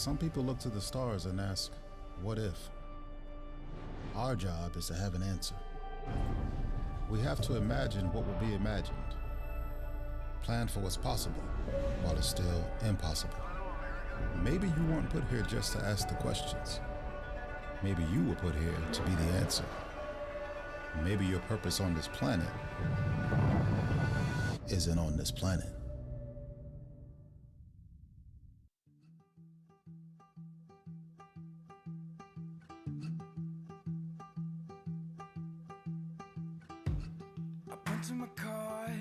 Some people look to the stars and ask, what if? Our job is to have an answer. We have to imagine what will be imagined. Plan for what's possible while it's still impossible. Maybe you weren't put here just to ask the questions. Maybe you were put here to be the answer. Maybe your purpose on this planet isn't on this planet. I punch my card,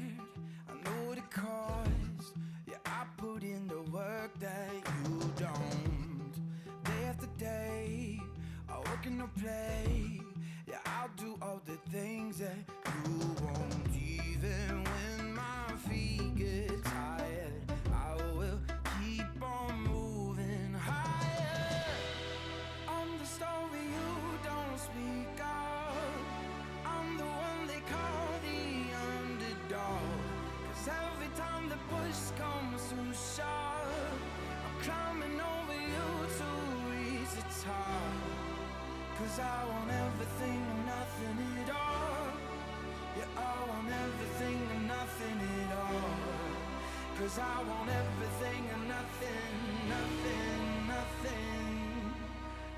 I know what it costs. Yeah, I put in the work that you don't. Day after day, I work and I play. Yeah, I'll do all the things that you won't. Even when my feet get tired, I will keep on moving higher. I'm the story you don't speak of. I'm the one they call the underdog. Cause every time the push comes too sharp, I'm climbing over you to reach the top. Cause I want everything and nothing at all. Yeah, I want everything and nothing at all. Cause I want everything and nothing,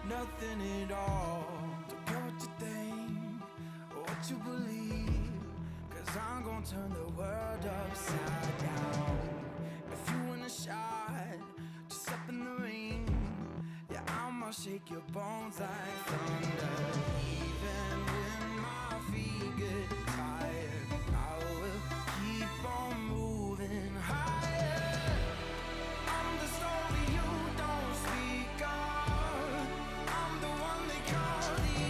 nothing at all. Don't care what you think or what you believe, cause I'm gonna turn the world upside down. If you want a shot, just step in the ring. Yeah, I'ma shake your bones like thunder. Even when my feet get tired, I will keep on moving higher. I'm the story you don't speak of. I'm the one they call the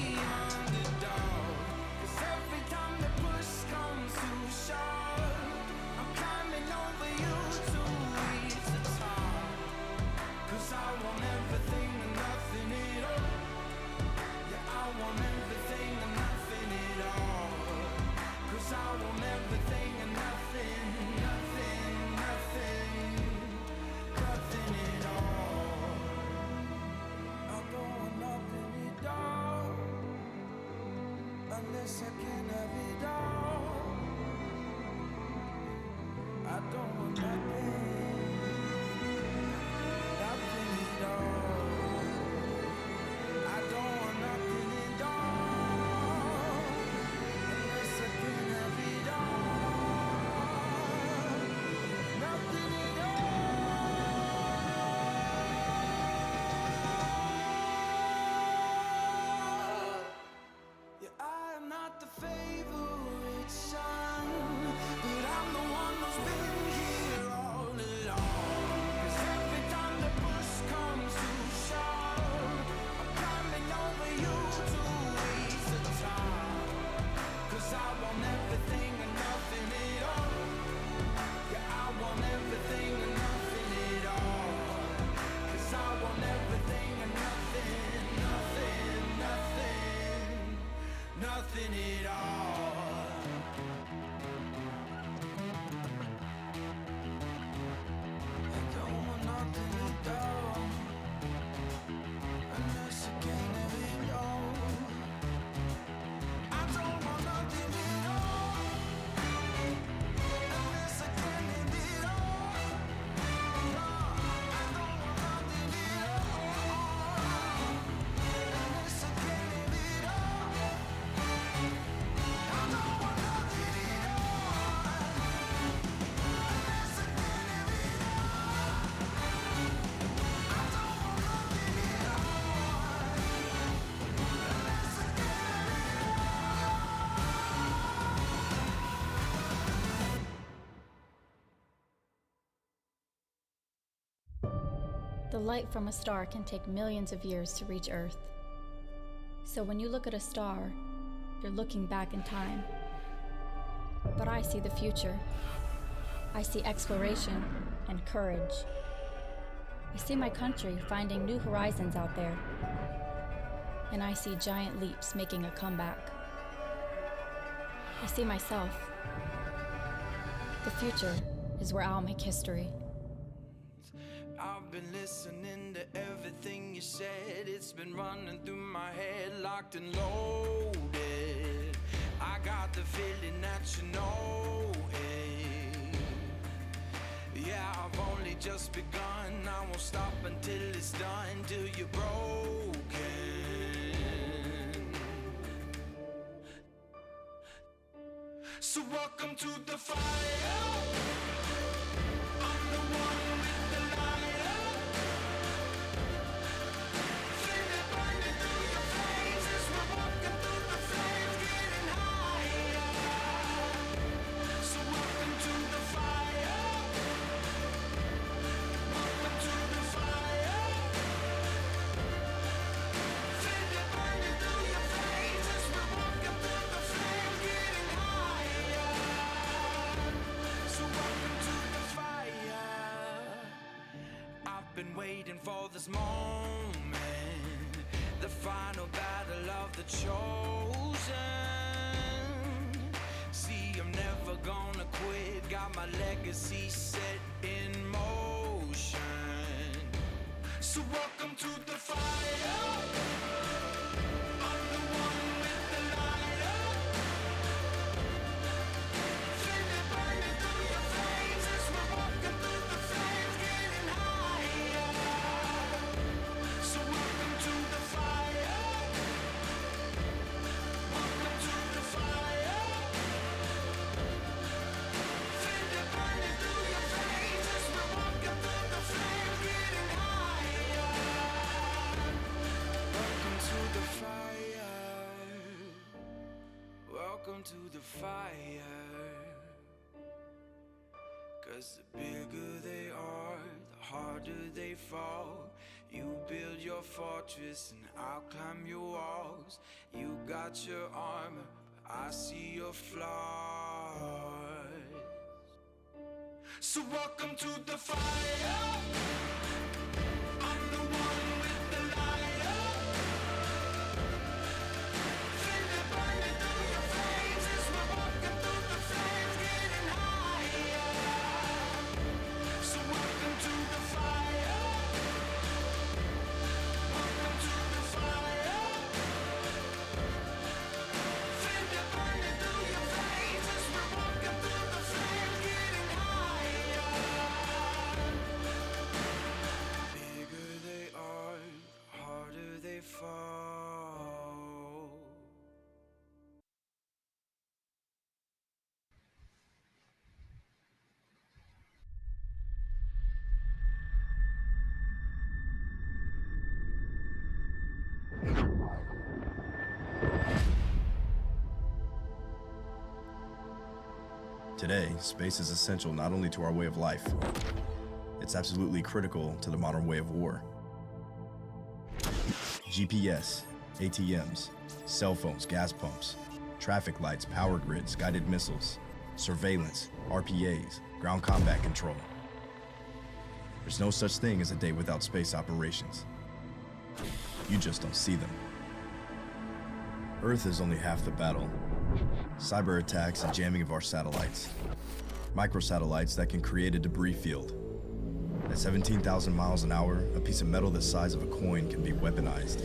underdog. Cause every time the push comes too sharp, I'm climbing over you to reach the top. Cause I want everything and nothing at all. Yeah, I want everything and nothing at all. Cause I want everything and nothing at all. I don't want nothing at all, unless I can have it all. I don't want nothing at all. I don't want nothing at all, unless I can have it all. Nothing at all. Yeah, I am not the favorite son, but I'm the one who's been here all along. Cause every time the push comes too sharp, I'm climbing over you to reach the top. Cause I want everything and nothing at all. Yeah, I want everything and nothing at all. Cause I want everything and nothing at all. I don't want nothing at all, unless I can have it all. I don't want nothing at all, unless I can have it all. No, I don't want nothing at all, unless I can have it all. I don't want nothing at all, unless I can have it all. I don't want nothing at all, unless I can have it all. The light from a star can take millions of years to reach Earth. So when you look at a star, you're looking back in time. But I see the future. I see exploration and courage. I see my country finding new horizons out there. And I see giant leaps making a comeback. I see myself. The future is where I'll make history. I've been listening to everything everything you said. It's been running through my head, locked and loaded. I got the feeling that you know it. Yeah, I've only just begun. I won't stop until it's done, till you're broken. So welcome to the fire. I'm the one with the lighter. Feel it burning through your veins as we're walking through the flames, getting higher. So welcome to the fire. Welcome to the fire. Feel it burning through your veins as we're walking through the flames, getting higher. So welcome to the fire. I've been waiting for this moment, the final battle of the chosen. See, I'm never gonna quit, got my legacy set in motion. So welcome to the fire. I'm the one with the lighter. Feel it burning through your veins as we're walking through the flames, getting higher. So welcome to the fire. Welcome to the fire. Feel it burning through your veins as we're walking through the flames, getting higher. Welcome to the fire. Welcome to the fire. 'Cause the bigger they are, the harder they fall. You build your fortress and I'll climb your walls. You got your armor, but I see your flaws. So welcome to the fire. I'm the one with the lighter. Feel it burning through your veins as we're walking through the flames, getting higher. So welcome to the fire. Welcome to the fire. Feel it burning through your veins as we're walking through the flames, getting higher. Bigger they are, the harder they fall. Today, space is essential not only to our way of life, it's absolutely critical to the modern way of war. GPS, ATMs, cell phones, gas pumps, traffic lights, power grids, guided missiles, surveillance, RPAs, ground combat control. There's no such thing as a day without space operations. You just don't see them. Earth is only half the battle. Cyber attacks and jamming of our satellites. Microsatellites that can create a debris field. At 17,000 miles an hour, a piece of metal the size of a coin can be weaponized.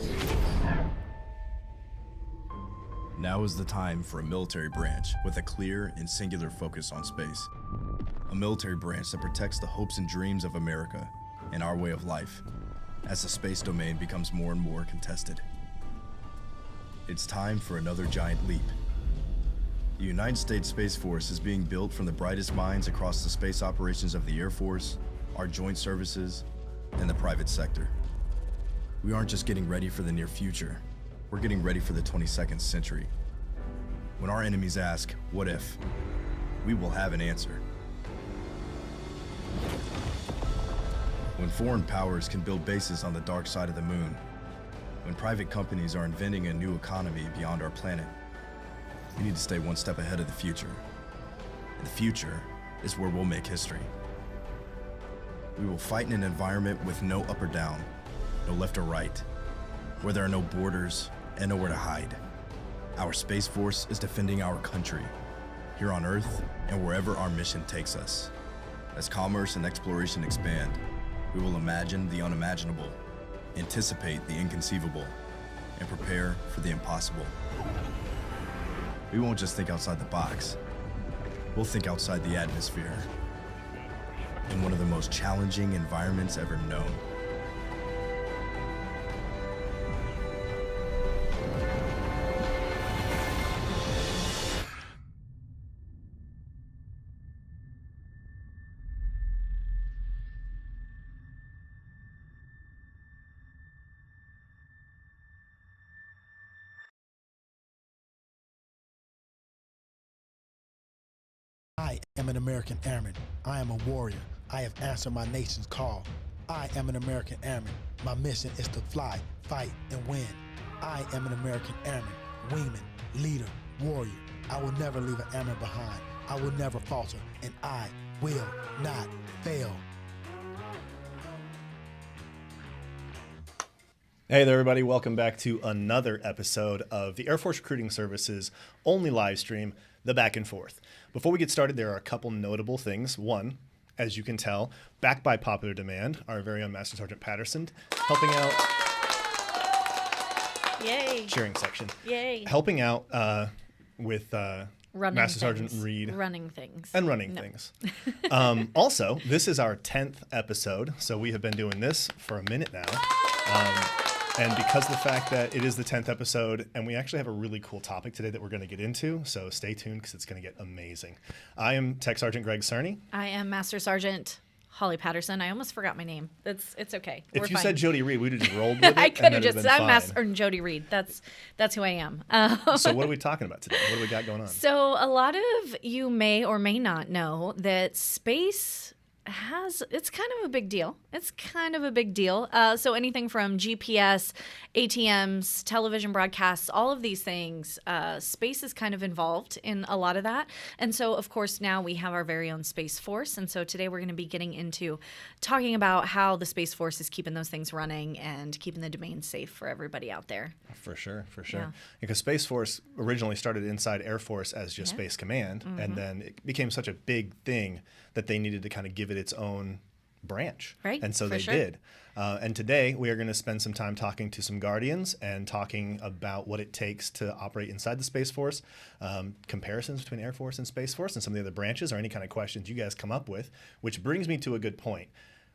Now is the time for a military branch with a clear and singular focus on space. A military branch that protects the hopes and dreams of America and our way of life as the space domain becomes more and more contested. It's time for another giant leap. The United States Space Force is being built from the brightest minds across the space operations of the Air Force, our joint services, and the private sector. We aren't just getting ready for the near future, we're getting ready for the 22nd century. When our enemies ask, what if? We will have an answer. When foreign powers can build bases on the dark side of the moon, when private companies are inventing a new economy beyond our planet, we need to stay one step ahead of the future. And the future is where we'll make history. We will fight in an environment with no up or down, no left or right, where there are no borders and nowhere to hide. Our Space Force is defending our country, here on Earth and wherever our mission takes us. As commerce and exploration expand, we will imagine the unimaginable, anticipate the inconceivable, and prepare for the impossible. We won't just think outside the box. We'll think outside the atmosphere. In one of the most challenging environments ever known. I am an American airman. I am a warrior. I have answered my nation's call. I am an American airman. My mission is to fly, fight, and win. I am an American airman, wingman, leader, warrior. I will never leave an airman behind. I will never falter, and I will not fail. Hey there, everybody. Welcome back to another episode of the Air Force Recruiting Service's only live stream, The Back and Forth. Before we get started, there are a couple notable things. One, as you can tell, backed by popular demand, our very own Master Sergeant Patterson, helping out... Yay. Cheering section. Yay. Helping out with Master Sergeant Reed. Running things. And running things. Also, this is our 10th episode, so we have been doing this for a minute now. And because of the fact that it is the 10th episode, and we actually have a really cool topic today that we're going to get into, so stay tuned because it's going to get amazing. I am Tech Sergeant Greg Cerny. I am Master Sergeant Holly Patterson. I almost forgot my name. It's okay. If We're you fine. said Jody Reed, we'd have just rolled with it. I could have just I'm said I'm Master or Jody Reed. That's who I am. So what are we talking about today? What do we got going on? So a lot of you may or may not know that space it's kind of a big deal. So anything from GPS, ATMs, television broadcasts, all of these things, space is kind of involved in a lot of that. And so, of course, now we have our very own Space Force. And so today we're going to be getting into talking about how the Space Force is keeping those things running and keeping the domain safe for everybody out there. For sure. Yeah. Because Space Force originally started inside Air Force as just Space Command, and then it became such a big thing that they needed to kind of give it its own branch. Right, And so for they sure. did. And today we are going to spend some time talking to some Guardians and talking about what it takes to operate inside the Space Force, comparisons between Air Force and Space Force and some of the other branches, or any kind of questions you guys come up with, which brings me to a good point.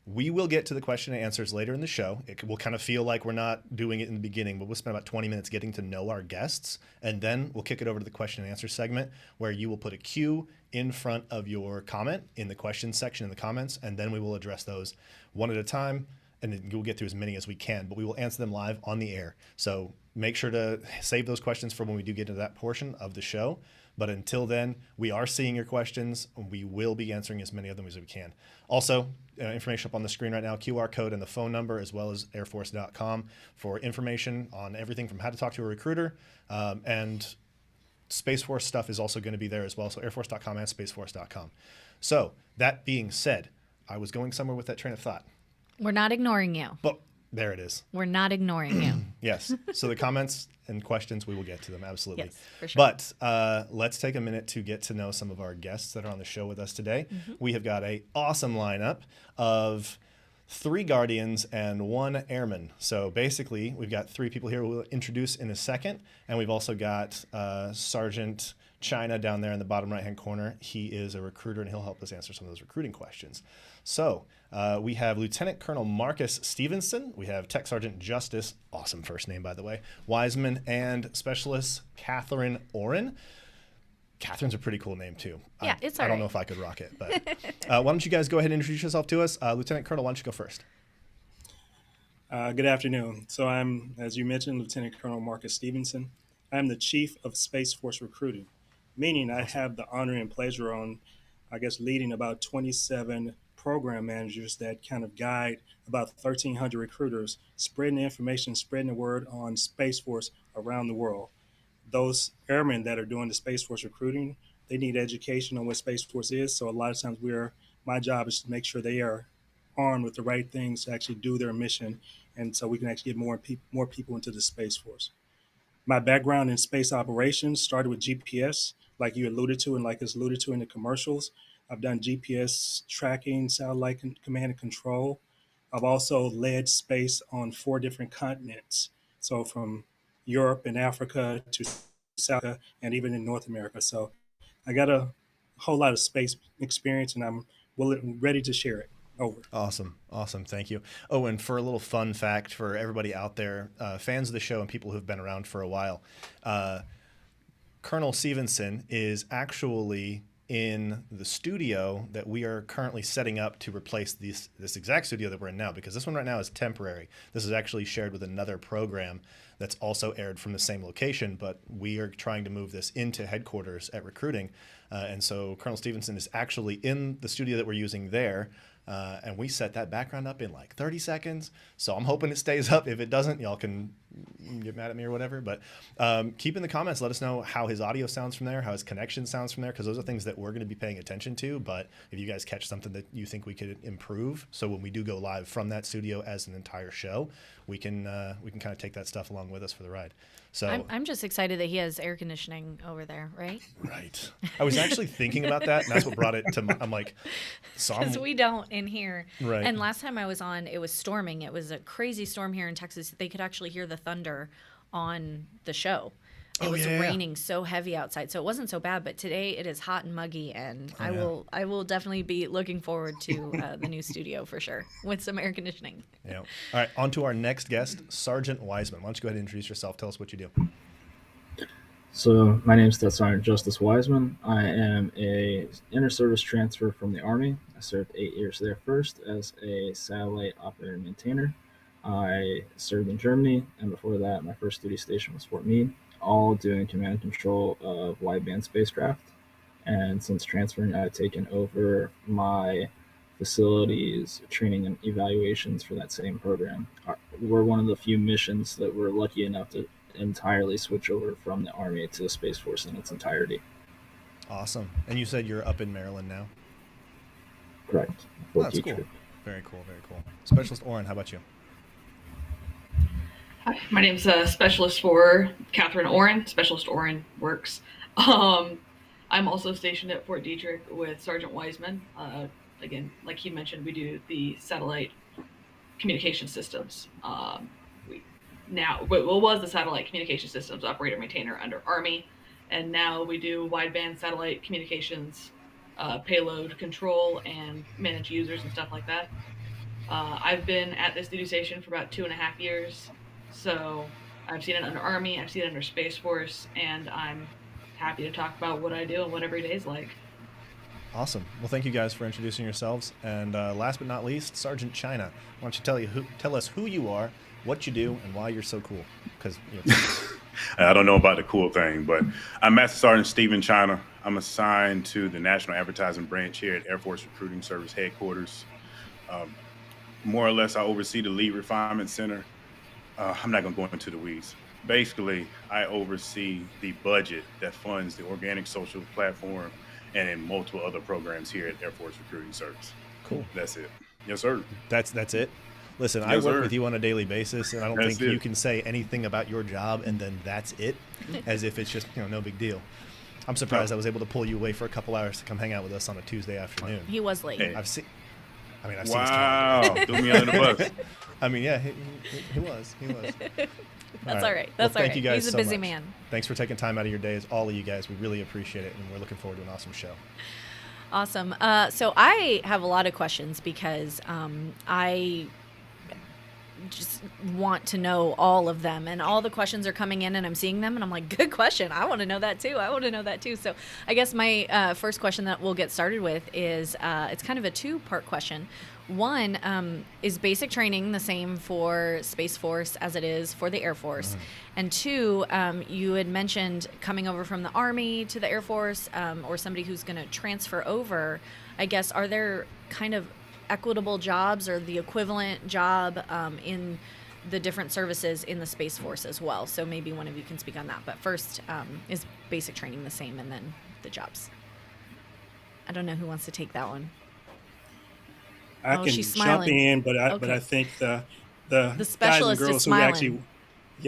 We will get to the question and answers later in the show. It will kind of feel like we're not doing it in the beginning, but we'll spend about 20 minutes getting to know our guests, and then we'll kick it over to the question and answer segment where you will put a Q in front of your comment in the questions section in the comments, and then we will address those one at a time, and then we'll get through as many as we can, but we will answer them live on the air. So make sure to save those questions for when we do get into that portion of the show. But until then, we are seeing your questions. We will be answering as many of them as we can. Also, information up on the screen right now, QR code and the phone number, as well as airforce.com for information on everything from how to talk to a recruiter. And Space Force stuff is also going to be there as well. So airforce.com and spaceforce.com. So that being said, I was going somewhere with that train of thought. We're not ignoring you. But there it is. We're not ignoring you. Yes. So the comments and questions, we will get to them. Absolutely. Yes, for sure. But let's take a minute to get to know some of our guests that are on the show with us today. We have got an awesome lineup of 3 Guardians and 1 Airman. So basically, we've got 3 people here we'll introduce in a second. And we've also got Sergeant China down there in the bottom right-hand corner. He is a recruiter, and he'll help us answer some of those recruiting questions. So we have Lieutenant Colonel Marcus Stevenson. We have Tech Sergeant Justice, awesome first name, by the way, Wiseman, and Specialist Catherine Oren. Catherine's a pretty cool name, too. Yeah, it's all I don't right. know if I could rock it, but why don't you guys go ahead and introduce yourself to us. Lieutenant Colonel, why don't you go first? Good afternoon. So I'm, as you mentioned, Lieutenant Colonel Marcus Stevenson. I'm the Chief of Space Force Recruiting, meaning I have the honor and pleasure on, leading about 27 program managers that kind of guide about 1,300 recruiters, spreading the information, spreading the word on Space Force around the world. Those airmen that are doing the Space Force recruiting, they need education on what Space Force is. So a lot of times my job is to make sure they are armed with the right things to actually do their mission. And so we can actually get more people into the Space Force. My background in space operations started with GPS, like you alluded to, and like it's alluded to in the commercials. I've done GPS tracking, satellite command and control. I've also led space on 4 different continents. So from Europe and Africa to South America and even in North America. So I got a whole lot of space experience, and I'm ready to share it. Over. Awesome. Awesome. Thank you. Oh, and for a little fun fact for everybody out there, fans of the show and people who've been around for a while, Colonel Stevenson is actually in the studio that we are currently setting up to replace this exact studio that we're in now, because this one right now is temporary. This is actually shared with another program that's also aired from the same location, but we are trying to move this into headquarters at recruiting. And so Colonel Stevenson is actually in the studio that we're using there. And we set that background up in like 30 seconds. So I'm hoping it stays up. If it doesn't, y'all can get mad at me or whatever. But keep in the comments, let us know how his audio sounds from there, how his connection sounds from there, because those are things that we're going to be paying attention to. But if you guys catch something that you think we could improve, so when we do go live from that studio as an entire show, we can kind of take that stuff along with us for the ride. So I'm just excited that he has air conditioning over there, right? Right. I was actually thinking about that, and that's what brought it to I'm like, so because we don't in here. Right. And last time I was on, it was storming. It was a crazy storm here in Texas. They could actually hear the thunder on the show. It was raining so heavy outside, so it wasn't so bad. But today it is hot and muggy, and I will definitely be looking forward to the new studio for sure with some air conditioning. Yeah. All right. On to our next guest, Sergeant Wiseman. Why don't you go ahead and introduce yourself? Tell us what you do. So my name is Staff Sergeant Justice Wiseman. I am a inter-service transfer from the Army. I served 8 years there first as a satellite operator maintainer. I served in Germany, and before that, my first duty station was Fort Meade, all doing command and control of wideband spacecraft. And since transferring, I've taken over my facilities training and evaluations for that same program. We're one of the few missions that we're lucky enough to entirely switch over from the Army to the Space Force in its entirety. Awesome. And you said you're up in Maryland now? Correct. Oh, that's cool. Very cool. Very cool. Specialist Oren, how about you? Hi, my name's Specialist 4, Catherine Oren. Specialist Oren works. I'm also stationed at Fort Detrick with Sergeant Wiseman. Again, like he mentioned, we do the satellite communication systems. Was the satellite communication systems operator maintainer under Army, and now we do wideband satellite communications, payload control, and manage users and stuff like that. I've been at this duty station for about 2.5 years. So I've seen it under Army, I've seen it under Space Force, and I'm happy to talk about what I do and what every day is like. Awesome. Well, thank you guys for introducing yourselves. And last but not least, Sergeant China. Why don't you tell us who you are, what you do, and why you're so cool? Because I don't know about the cool thing, but I'm Master Sergeant Stephen China. I'm assigned to the National Advertising Branch here at Air Force Recruiting Service Headquarters. More or less, I oversee the Lead Refinement Center. I'm not going to go into the weeds. Basically, I oversee the budget that funds the Organic Social Platform and multiple other programs here at Air Force Recruiting Service. Cool. That's it. Yes, sir. That's it. Listen, Yes, I work sir. with you on a daily basis, and I don't think you can say anything about your job and then that's it, as if it's just no big deal. I'm surprised I was able to pull you away for a couple hours to come hang out with us on a Tuesday afternoon. He was late. Hey. I've seen Wow. his Threw me under the bus. I mean, yeah, he was. That's all right. That's all thank right. you guys He's a so busy much. man. Thanks for taking time out of your days, all of you guys. We really appreciate it, and we're looking forward to an awesome show. Awesome. So I have a lot of questions because I just want to know all of them, and all the questions are coming in and I'm seeing them and I'm like, good question. I want to know that too. So I guess my first question that we'll get started with is it's kind of a two-part question. One, is basic training the same for Space Force as it is for the Air Force? And two, you had mentioned coming over from the Army to the Air Force, or somebody who's going to transfer over. I guess, are there kind of equitable jobs or the equivalent job in the different services in the Space Force as well? So maybe one of you can speak on that. But first, is basic training the same, and then the jobs? I don't know who wants to take that one. I can she's jump smiling. in, but I Okay. think the The guys and specialist is girls who smiling. actually,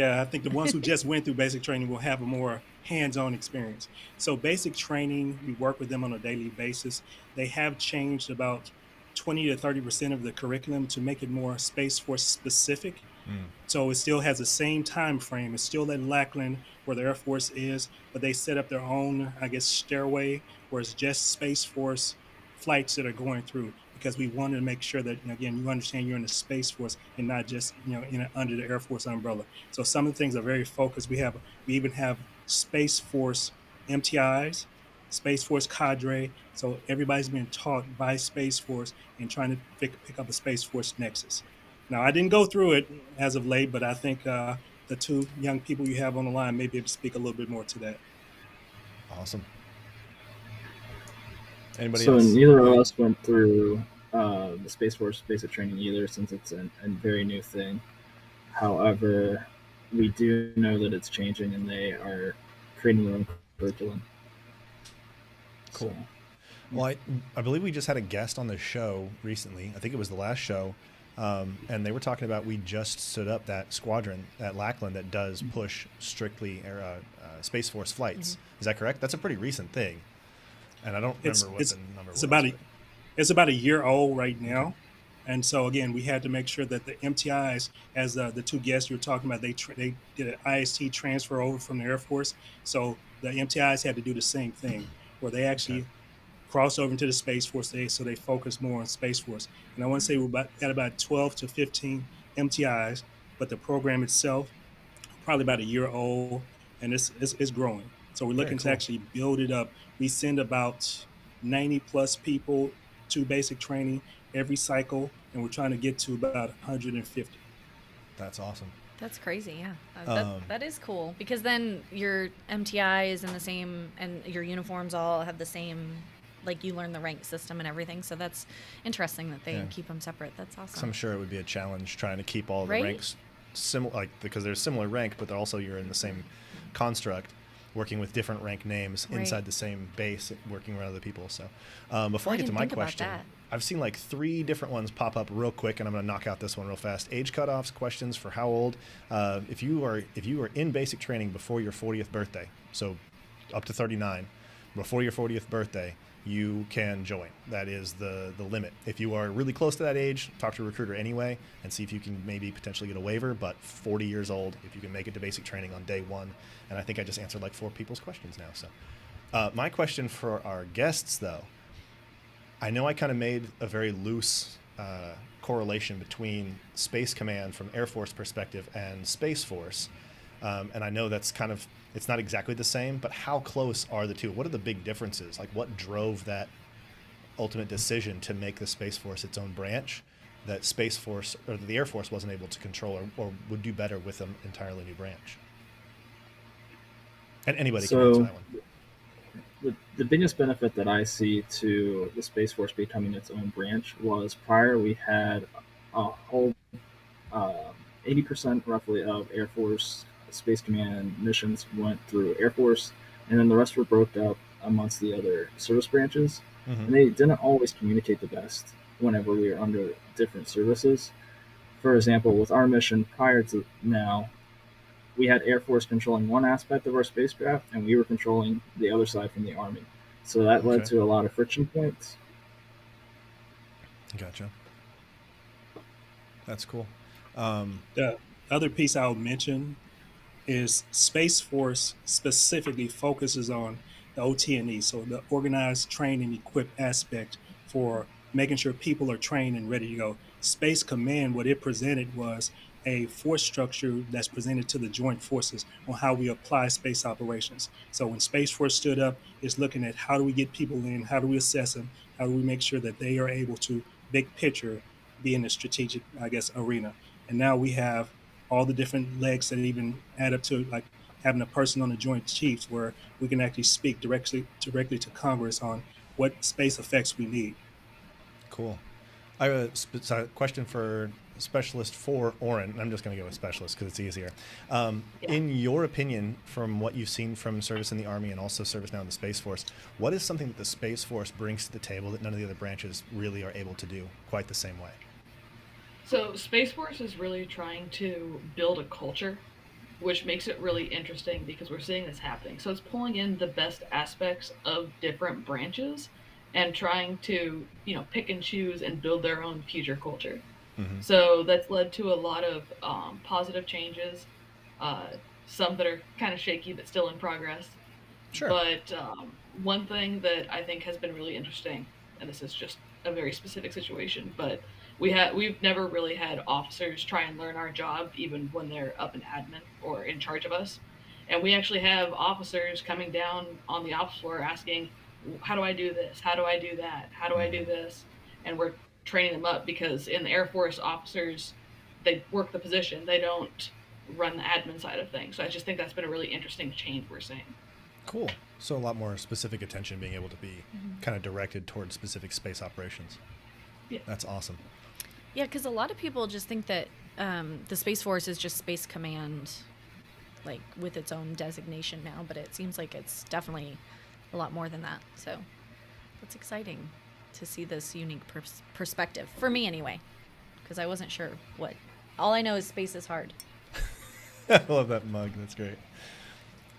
I think the ones who just went through basic training will have a more hands-on experience. So basic training, we work with them on a daily basis. They have changed about 20 to 30% of the curriculum to make it more Space Force specific. So it still has the same time frame. It's still at Lackland where the Air Force is, but they set up their own, I guess, stairway where it's just Space Force flights that are going through, because we wanted to make sure that, again, you understand you're in the Space Force and not just, under the Air Force umbrella. So some of the things are very focused. We even have Space Force MTIs, Space Force cadre. So everybody's being taught by Space Force and trying to pick up a Space Force nexus. Now, I didn't go through it as of late, but I think the two young people you have on the line may be able to speak a little bit more to that. Awesome. Anybody So else? neither of us went through the Space Force basic training either, since it's a very new thing. However, we do know that it's changing, and they are creating their own curriculum. Cool. So, Well, I believe we just had a guest on the show recently. I think it was the last show. And they were talking about, we just stood up that squadron at Lackland that does push strictly Space Force flights. Is that correct? That's a pretty recent thing. And I don't remember what the number was. It's about a year old right now. And so, again, we had to make sure that the MTIs, as the two guests you were talking about, they did an IST transfer over from the Air Force. So the MTIs had to do the same thing, where they actually cross over into the Space Force, so they focus more on Space Force. And I want to say we're at about 12 to 15 MTIs, but the program itself, probably about a year old, and it's growing. So we're looking to actually build it up. We send about 90 plus people to basic training every cycle, and we're trying to get to about 150. That's awesome. That's crazy, yeah. That is cool, because then your MTI is in the same, and your uniforms all have the same, like, you learn the rank system and everything. So that's interesting that they keep them separate. That's awesome. So I'm sure it would be a challenge trying to keep all the ranks similar, like, because there's similar rank, but also you're in the same construct, working with different rank names inside the same base, working around other people. So before I get to my question, I've seen like 3 different ones pop up real quick, and I'm going to knock out this one real fast. Age cutoffs, questions for how old. If you are in basic training before your 40th birthday, so up to 39, before your 40th birthday, you can join. That is the limit. If you are really close to that age, talk to a recruiter anyway and see if you can maybe potentially get a waiver. But 40 years old, if you can make it to basic training on day 1. And I think I just answered like 4 people's questions now. So my question for our guests, though, I know I kind of made a very loose correlation between Space Command from Air Force perspective and Space Force. And I know that's kind of, it's not exactly the same, but how close are the two? What are the big differences? Like, what drove that ultimate decision to make the Space Force its own branch that Space Force or the Air Force wasn't able to control, or would do better with an entirely new branch? And anybody can answer that one. The biggest benefit that I see to the Space Force becoming its own branch was, prior we had a whole 80% roughly of Air Force Space Command missions went through Air Force, and then the rest were broken up amongst the other service branches. And they didn't always communicate the best whenever we were under different services. For example, with our mission prior to now, we had Air Force controlling one aspect of our spacecraft, and we were controlling the other side from the Army. So that led to a lot of friction points. Gotcha. That's cool. The other piece I'll mention is Space Force specifically focuses on the OT&E, so the organized, train, and equip aspect for making sure people are trained and ready to go. Space Command, what it presented was a force structure that's presented to the joint forces on how we apply space operations. So when Space Force stood up, it's looking at how do we get people in, how do we assess them, how do we make sure that they are able to, big picture, be in the strategic, I guess, arena. And now we have all the different legs that even add up to, like, having a person on the Joint Chiefs where we can actually speak directly to Congress on what space effects we need. Cool. I have a question for Specialist 4, Oren. I'm just going to go with Specialist because it's easier. In your opinion, from what you've seen from service in the Army and also service now in the Space Force, what is something that the Space Force brings to the table that none of the other branches really are able to do quite the same way? So Space Force is really trying to build a culture, which makes it really interesting because we're seeing this happening. So it's pulling in the best aspects of different branches and trying to, pick and choose and build their own future culture. Mm-hmm. So that's led to a lot of positive changes, uh, some that are kind of shaky but still in progress. Sure. But one thing that I think has been really interesting, and this is just a very specific situation, but we've never really had officers try and learn our job even when they're up in admin or in charge of us. And we actually have officers coming down on the ops floor asking, "How do I do this? How do I do that? How do I do this?" And we're training them up because in the Air Force, officers they work the position, they don't run the admin side of things. So I just think that's been a really interesting change we're seeing. Cool. So a lot more specific attention being able to be kind of directed towards specific space operations. Yeah. That's awesome. Yeah, because a lot of people just think that the Space Force is just Space Command, like with its own designation now, but it seems like it's definitely a lot more than that. So it's exciting to see this unique perspective, for me anyway, because I wasn't sure what. All I know is space is hard. I love that mug. That's great.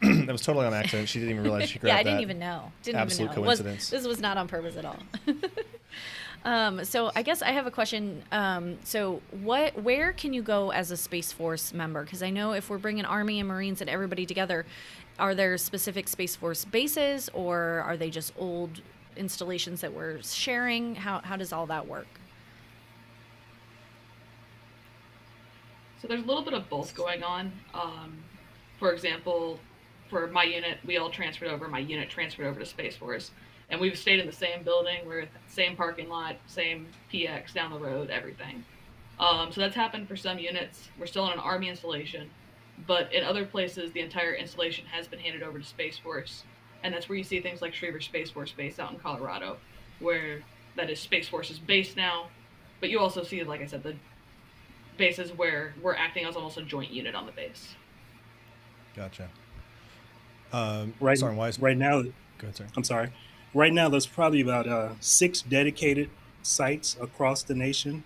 That was totally on accident. She didn't even realize she grabbed that. Yeah, I didn't even know. Absolute coincidence. This was not on purpose at all. So I guess I have a question. So where can you go as a Space Force member? Because I know if we're bringing Army and Marines and everybody together, are there specific Space Force bases, or are they just old installations that we're sharing? How does all that work? So there's a little bit of both going on. For example, for my unit, we all transferred over. My unit transferred over to Space Force, and we've stayed in the same building. We're at the same parking lot, same PX down the road, everything. So that's happened for some units. We're still on an Army installation, but in other places, the entire installation has been handed over to Space Force, and that's where you see things like Schriever Space Force Base out in Colorado, where that is Space Force's base now. But you also see, like I said, the bases where we're acting as almost a joint unit on the base. Gotcha. Right now, Go ahead, sir. I'm sorry. Right now, there's probably about 6 dedicated sites across the nation.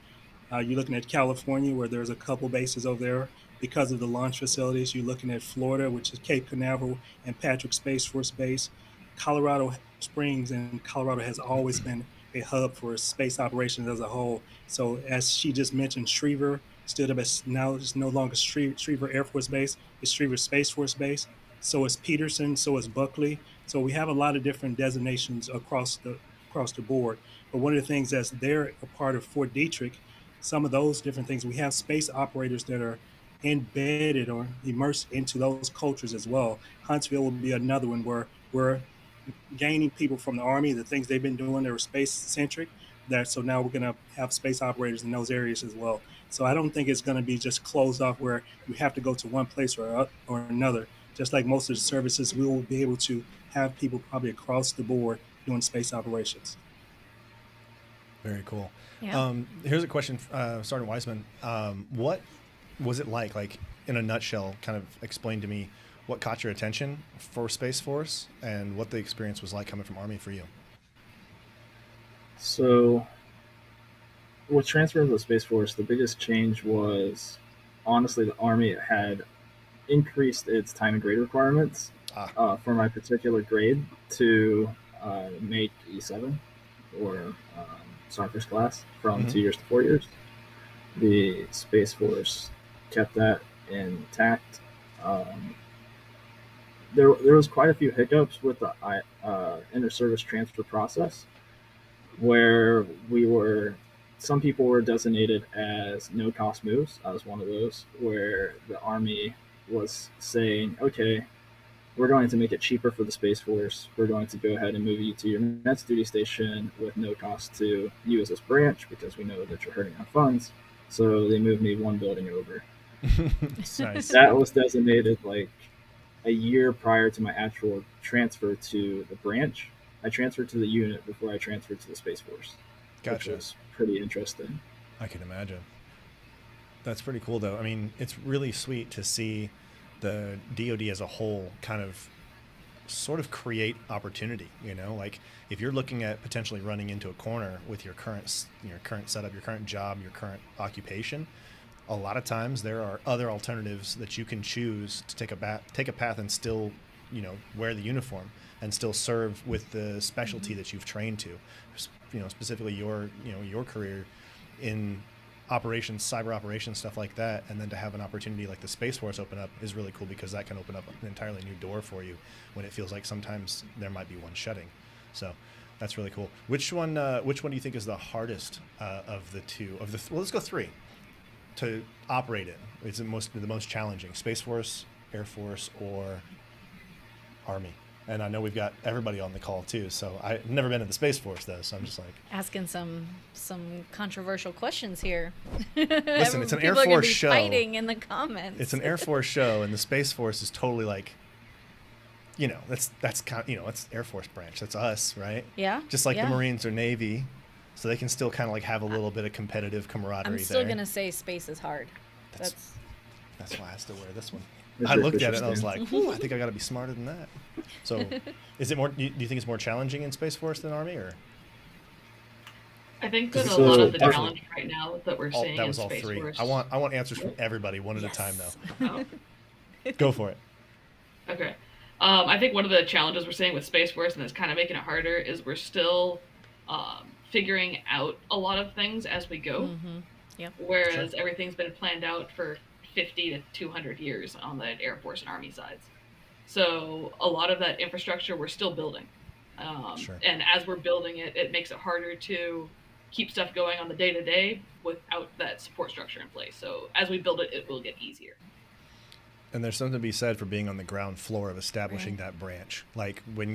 You're looking at California, where there's a couple bases over there because of the launch facilities. You're looking at Florida, which is Cape Canaveral and Patrick Space Force Base. Colorado Springs and Colorado has always been a hub for space operations as a whole. So as she just mentioned, Schriever stood up as now it's no longer Schriever Air Force Base, it's Schriever Space Force Base. So is Peterson, so is Buckley. So we have a lot of different designations across the board. But one of the things that's they're a part of Fort Detrick, some of those different things, we have space operators that are embedded or immersed into those cultures as well. Huntsville will be another one where we're gaining people from the Army, the things they've been doing, they were space centric. So now we're going to have space operators in those areas as well. So I don't think it's going to be just closed off where we have to go to one place or another. Just like most of the services, we will be able to have people probably across the board doing space operations. Very cool. Yeah. Here's a question, Sergeant Wiseman. What was it like in a nutshell, kind of explain to me what caught your attention for Space Force and what the experience was like coming from Army for you? So, with transferring to the Space Force, the biggest change was honestly the Army had increased its time and grade requirements for my particular grade to make E7 or Sergeant First Class from 2 years to 4 years. The Space Force kept that intact. There was quite a few hiccups with the inter-service transfer process, where some people were designated as no-cost moves. I was one of those, where the Army was saying, okay, we're going to make it cheaper for the Space Force. We're going to go ahead and move you to your next duty station with no cost to you as this branch because we know that you're hurting our funds. So they moved me one building over. Nice. That was designated like a year prior to my actual transfer to the branch. I transferred to the unit before I transferred to the Space Force. Gotcha. Which was pretty interesting. I can imagine. That's pretty cool, though. I mean, it's really sweet to see the DoD as a whole kind of sort of create opportunity, like if you're looking at potentially running into a corner with your current setup, your current job, your current occupation, a lot of times there are other alternatives that you can choose to take a path and still wear the uniform and still serve with the specialty that you've trained to. Specifically your career in operations, cyber operations, stuff like that, and then to have an opportunity like the Space Force open up is really cool, because that can open up an entirely new door for you when it feels like sometimes there might be one shutting. So that's really cool. Which one do you think is the hardest of the two? Well, let's go three to operate in. Is the most challenging? Space Force, Air Force, or Army? And I know we've got everybody on the call too, so I've never been in the Space Force though, so I'm just like asking some controversial questions here. Listen, it's an Air People are gonna Force be show. fighting in the comments. It's an Air Force show, and the Space Force is totally like, that's kind of, it's Air Force branch. That's us, right? Yeah. Just like the Marines or Navy, so they can still kind of like have a little bit of competitive camaraderie. I'm still there. gonna say space is hard. That's why I have to wear this one. It's I your looked at official it and I was stance. like, ooh, I think I got to be smarter than that. So, is it more? Do you think it's more challenging in Space Force than Army, or? I think that a So, lot of the definitely. challenge right now that we're seeing That was in all Space three. Force. I want answers from everybody one at a time though. Go for it. Okay. I think one of the challenges we're seeing with Space Force, and it's kind of making it harder, is we're still figuring out a lot of things as we go. Mm-hmm. Yep. Whereas everything's been planned out for 50 to 200 years on the Air Force and Army sides. So a lot of that infrastructure we're still building. Sure. And as we're building it, it makes it harder to keep stuff going on the day-to-day without that support structure in place. So as we build it, it will get easier. And there's something to be said for being on the ground floor of establishing that branch. Like when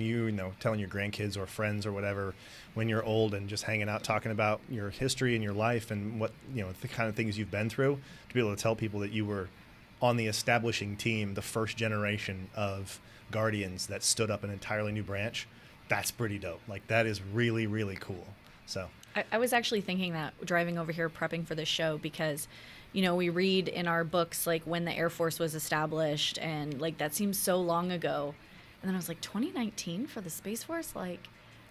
telling your grandkids or friends or whatever, when you're old and just hanging out talking about your history and your life and what, the kind of things you've been through, to be able to tell people that you were on the establishing team, the first generation of Guardians that stood up an entirely new branch, that's pretty dope. Like that is really, really cool. So I was actually thinking that driving over here prepping for this show, because we read in our books like when the Air Force was established, and like that seems so long ago. And then I was like, 2019 for the Space Force? Like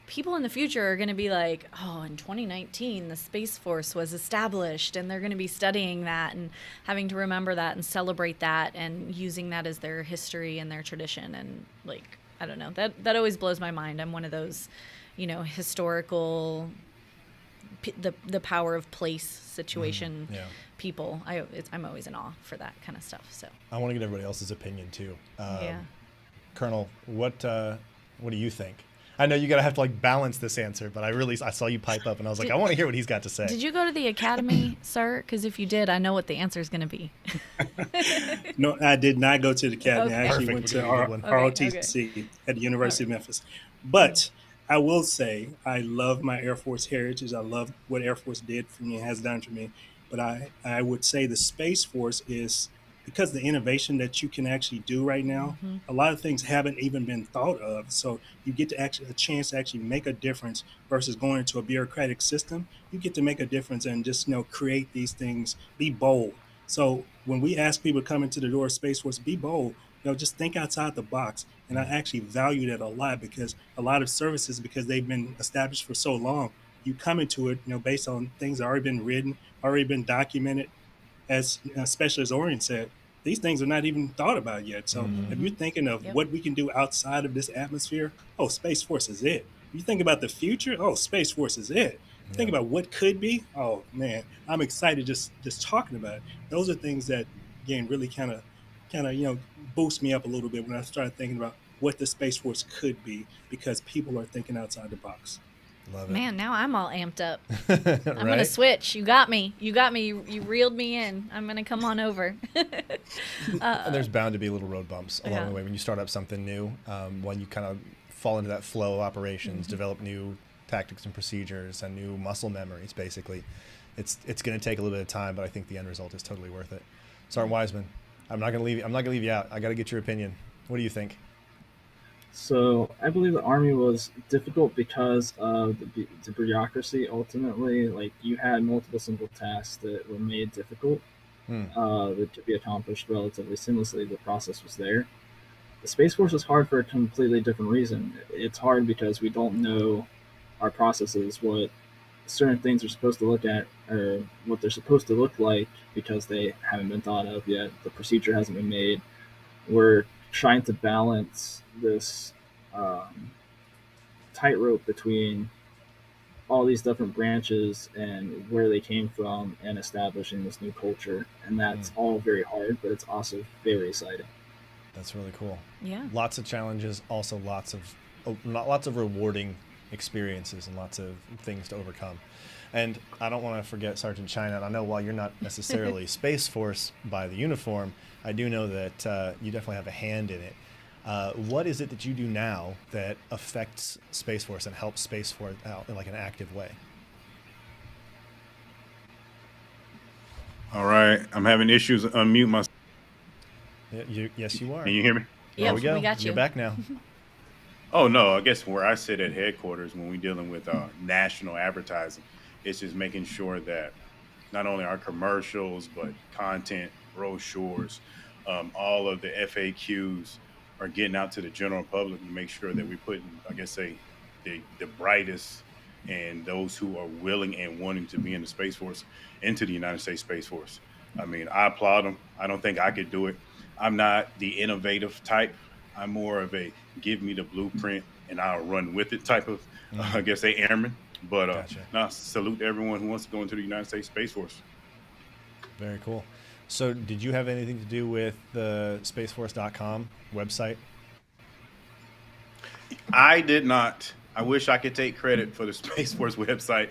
people in the future are going to be like, oh, in 2019 the Space Force was established, and they're going to be studying that and having to remember that and celebrate that and using that as their history and their tradition. And like, I don't know, that always blows my mind. I'm one of those, historical the power of place situation people. I'm always in awe for that kind of stuff. So I want to get everybody else's opinion too. Yeah. Colonel, what do you think? I know you gotta have to like balance this answer, but I saw you pipe up and I was like, I want to hear what he's got to say. Did you go to the academy, sir? Because if you did, I know what the answer is going to be. No, I did not go to the academy. Okay. I actually Perfect. went to We'll do a good one. ROTC at the University of Memphis. But I will say I love my Air Force heritage. I love what Air Force did for me and has done for me. But I would say the Space Force is, because the innovation that you can actually do right now, a lot of things haven't even been thought of. So you get to a chance to actually make a difference versus going into a bureaucratic system. You get to make a difference and just create these things, be bold. So when we ask people to come into the door of Space Force, be bold. Just think outside the box. And I actually value that a lot, because a lot of services, because they've been established for so long, you come into it, based on things that already been written, already been documented. As especially as Orion said, these things are not even thought about yet. So if you're thinking of what we can do outside of this atmosphere, Space Force is it. You think about the future, Space Force is it. Think about what could be. Oh man, I'm excited just talking about it. Those are things that again really kind of boost me up a little bit when I start thinking about what the Space Force could be, because people are thinking outside the box. Love it. Man, now I'm all amped up. Right? I'm going to switch. You got me. You reeled me in. I'm going to come on over. And there's bound to be little road bumps along the way when you start up something new. When you kind of fall into that flow of operations, develop new tactics and procedures and new muscle memories, basically. It's going to take a little bit of time, but I think the end result is totally worth it. Sergeant Wiseman, I'm not going to leave you out. I got to get your opinion. What do you think? So I believe the Army was difficult because of the bureaucracy. Ultimately, like you had multiple simple tasks that were made difficult that to be accomplished relatively seamlessly. The process was there. The Space Force is hard for a completely different reason. It's hard because we don't know our processes, what certain things are supposed to look at, or what they're supposed to look like, because they haven't been thought of yet. The procedure hasn't been made. We're trying to balance this um, tightrope between all these different branches and where they came from and establishing this new culture. And that's all very hard, but it's also very exciting. That's really cool. Yeah. Lots of challenges, also lots of rewarding experiences and lots of things to overcome. And I don't want to forget Sergeant China. And I know while you're not necessarily Space Force by the uniform, I do know that you definitely have a hand in it. What is it that you do now that affects Space Force and helps Space Force out in like an active way? All right, I'm having issues unmute myself. Yes, you are. Can you hear me? There we go. we got you. You're back now. Oh no, I guess where I sit at headquarters when we're dealing with national advertising, it's just making sure that not only our commercials but content, brochures, all of the FAQs are getting out to the general public to make sure that we're putting, I guess, the brightest and those who are willing and wanting to be in the Space Force into the United States Space Force. I mean, I applaud them. I don't think I could do it. I'm not the innovative type. I'm more of a give me the blueprint and I'll run with it type of, I guess, airman. But Gotcha. Salute to everyone who wants to go into the United States Space Force. Very cool. So did you have anything to do with the spaceforce.com website? I did not. I wish I could take credit for the Space Force website,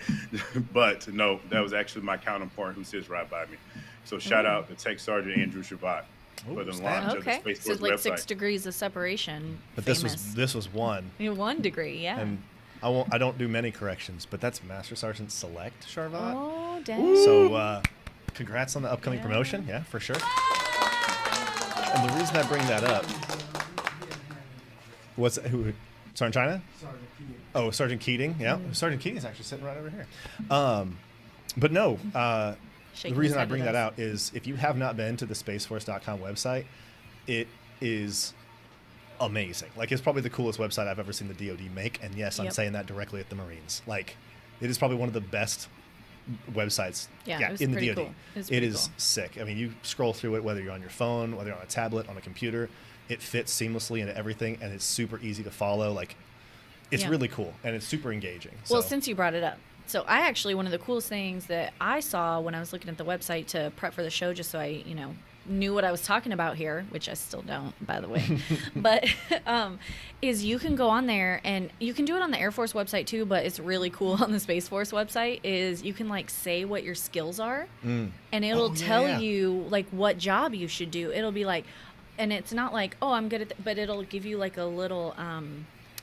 but no, that was actually my counterpart who sits right by me. So shout out to Tech Sergeant Andrew Shavat for the launch of the Okay. Space So Force like website. 6 degrees of separation. But famous. this was one. 1 degree, yeah. And I don't do many corrections, but that's Master Sergeant Select Sharvat. Oh, dang. So congrats on the upcoming promotion. Yeah, for sure. And the reason I bring that up, who? Sergeant China? Sergeant Keating. Oh, Sergeant Keating. Yeah, Sergeant Keating is actually sitting right over here. But no, the reason I bring that out is if you have not been to the spaceforce.com website, it is amazing. Like, it's probably the coolest website I've ever seen the DoD make. And yes, I'm saying that directly at the Marines. Like, it is probably one of the best websites in the DoD. Cool. It is sick. I mean, you scroll through it, whether you're on your phone, whether you're on a tablet, on a computer, it fits seamlessly into everything, and it's super easy to follow. Like, it's really cool, and it's super engaging. Well, So- since you brought it up, so I actually, one of the coolest things that I saw when I was looking at the website to prep for the show, just so I, knew what I was talking about here, which I still don't, by the way, but is you can go on there, and you can do it on the Air Force website too, but it's really cool on the Space Force website, is you can like say what your skills are, and it'll tell you like what job you should do. It'll be like, and it's not like, oh, I'm good at but it'll give you like a little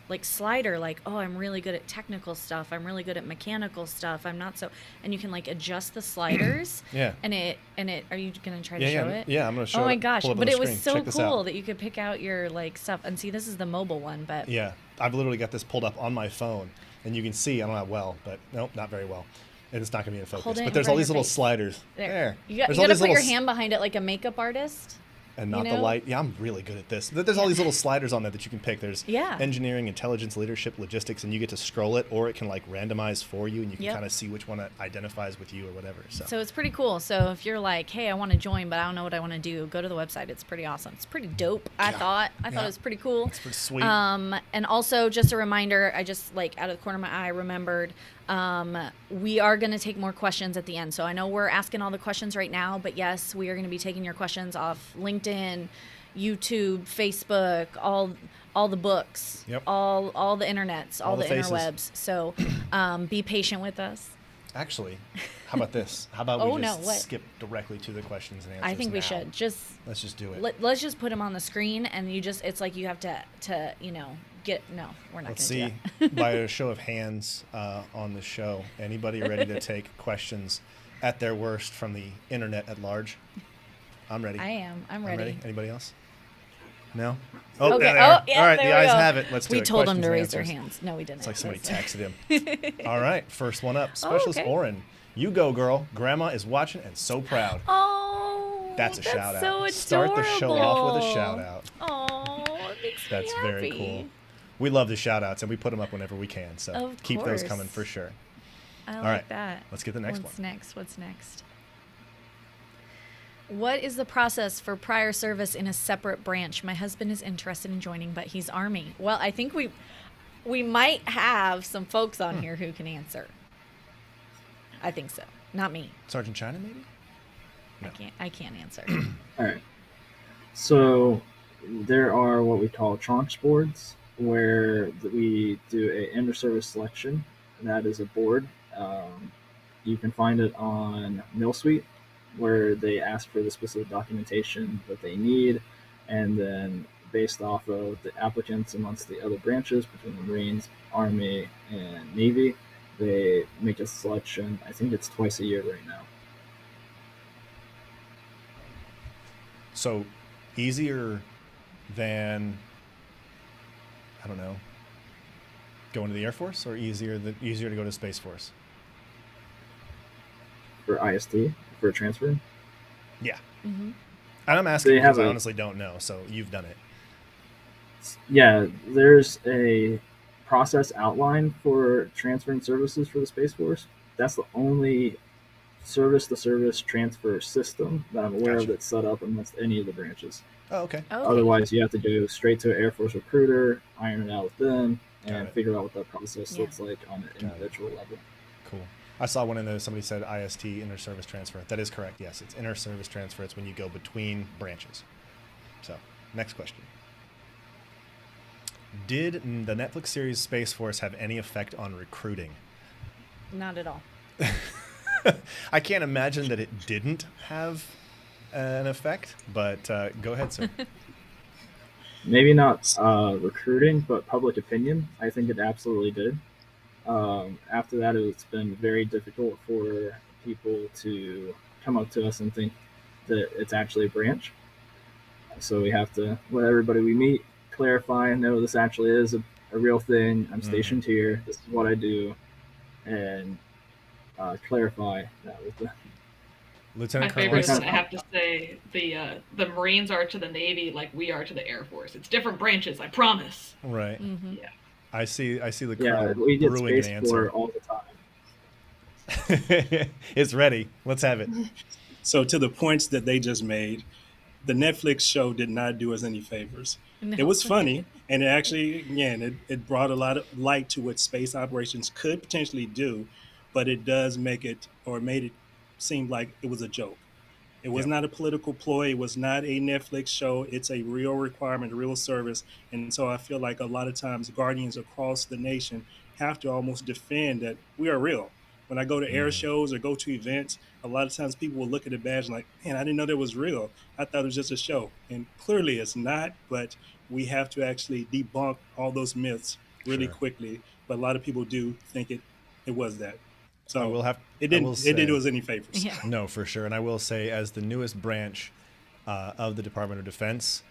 like slider, like, oh, I'm really good at technical stuff, I'm really good at mechanical stuff, I'm not so, and you can like adjust the sliders. And it are you gonna try to show it? Yeah, I'm gonna show it. Oh my gosh, Pull up on but the it was screen. so Check this cool out. that you could pick out your like stuff, and see, this is the mobile one, but Yeah, I've literally got this pulled up on my phone, and you can see, I don't know well, but nope, not very well. And it's not gonna be in focus. Hold it But there's in all front these of your little face. sliders. there. You There's all gotta these put your little hand behind it like a makeup artist. and not you the know? light. Yeah, I'm really good at this. There's all these little sliders on there that you can pick. There's Yeah. engineering, intelligence, leadership, logistics, and you get to scroll it, or it can like randomize for you, and you can Yep. kind of see which one identifies with you or whatever. So it's pretty cool. So if you're like, hey, I want to join, but I don't know what I want to do, go to the website. It's pretty awesome. It's pretty dope. I thought it was pretty cool. It's pretty sweet. And also just a reminder, I just like out of the corner of my eye remembered, we are going to take more questions at the end. So I know we're asking all the questions right now, but yes, we are going to be taking your questions off LinkedIn, YouTube, Facebook, all the books, all the internets, all the faces. interwebs. So be patient with us. Actually, how about this? How about we just skip directly to the questions and answers? I think we now? should Let's just do it. Let's just put them on the screen, and it's like you have to get. No, we're not. Let's gonna see, do that. by a show of hands on the show, anybody ready to take questions at their worst from the internet at large? I'm ready. I am. I'm ready. Anybody else? No? Oh, Okay. there they are. Oh, yeah, All right, there the we ayes go. have it. Let's do We it. told them Questions to and raise their answers. hands. No, we didn't. It's like somebody That's- texted him. All right, first one up. Specialist okay. Oren. You go, girl. Grandma is watching and so proud. Oh, That's a shout out. so adorable. Start the show off with a shout out. Oh, it makes me That's very happy. cool. We love the shout outs and we put them up whenever we can. So Of keep those course. coming for sure. I All like right, that. let's get the next What's one. next? What's next? What is the process for prior service in a separate branch? My husband is interested in joining, but he's Army. Well, I think we might have some folks on here who can answer. I think so. Not me. Sergeant China, maybe? No. I can't answer. All right. So there are what we call tranche boards, where we do a inter-service selection. And that is a board. You can find it on MillSuite, where they ask for the specific documentation that they need, and then based off of the applicants amongst the other branches between the Marines, Army, and Navy, they make a selection. I think it's twice a year right now. So easier than, I don't know, going to the Air Force, or easier to go to Space Force? For IST, for transfer? Yeah. Mm-hmm. And I'm asking because I honestly don't know, so you've done it. Yeah, there's a process outline for transferring services for the Space Force. That's the only service-to-service transfer system that I'm aware of that's set up amongst any of the branches. Oh, okay. Otherwise, you have to go straight to an Air Force recruiter, iron it out with them, and figure out what that process looks like on an individual level. Cool. I saw one in there, somebody said IST, inter-service transfer. That is correct, yes. It's inter-service transfer. It's when you go between branches. So, next question. Did the Netflix series Space Force have any effect on recruiting? Not at all. I can't imagine that it didn't have an effect, but go ahead, sir. Maybe not recruiting, but public opinion. I think it absolutely did. After that, it's been very difficult for people to come up to us and think that it's actually a branch. So we have to let everybody we meet clarify, no, this actually is a real thing. I'm stationed here. This is what I do. And clarify that with the Lieutenant My Colonel. favorite is, I have to say, the Marines are to the Navy like we are to the Air Force. It's different branches, I promise. Right. Mm-hmm. Yeah. I see the Colonel we get brewing Space an answer. all the time. It's ready. Let's have it. So to the points that they just made, the Netflix show did not do us any favors. No. It was funny, and it actually, again, it brought a lot of light to what space operations could potentially do, but it does made it seem like it was a joke. It was not a political ploy. It was not a Netflix show. It's a real requirement, a real service. And so I feel like a lot of times Guardians across the nation have to almost defend that we are real. When I go to air shows or go to events, a lot of times people will look at the badge and like, man, I didn't know that was real. I thought it was just a show. And clearly it's not, but we have to actually debunk all those myths really quickly. But a lot of people do think it was that. So it didn't do us any favors. Yeah. No, for sure. And I will say, as the newest branch of the Department of Defense,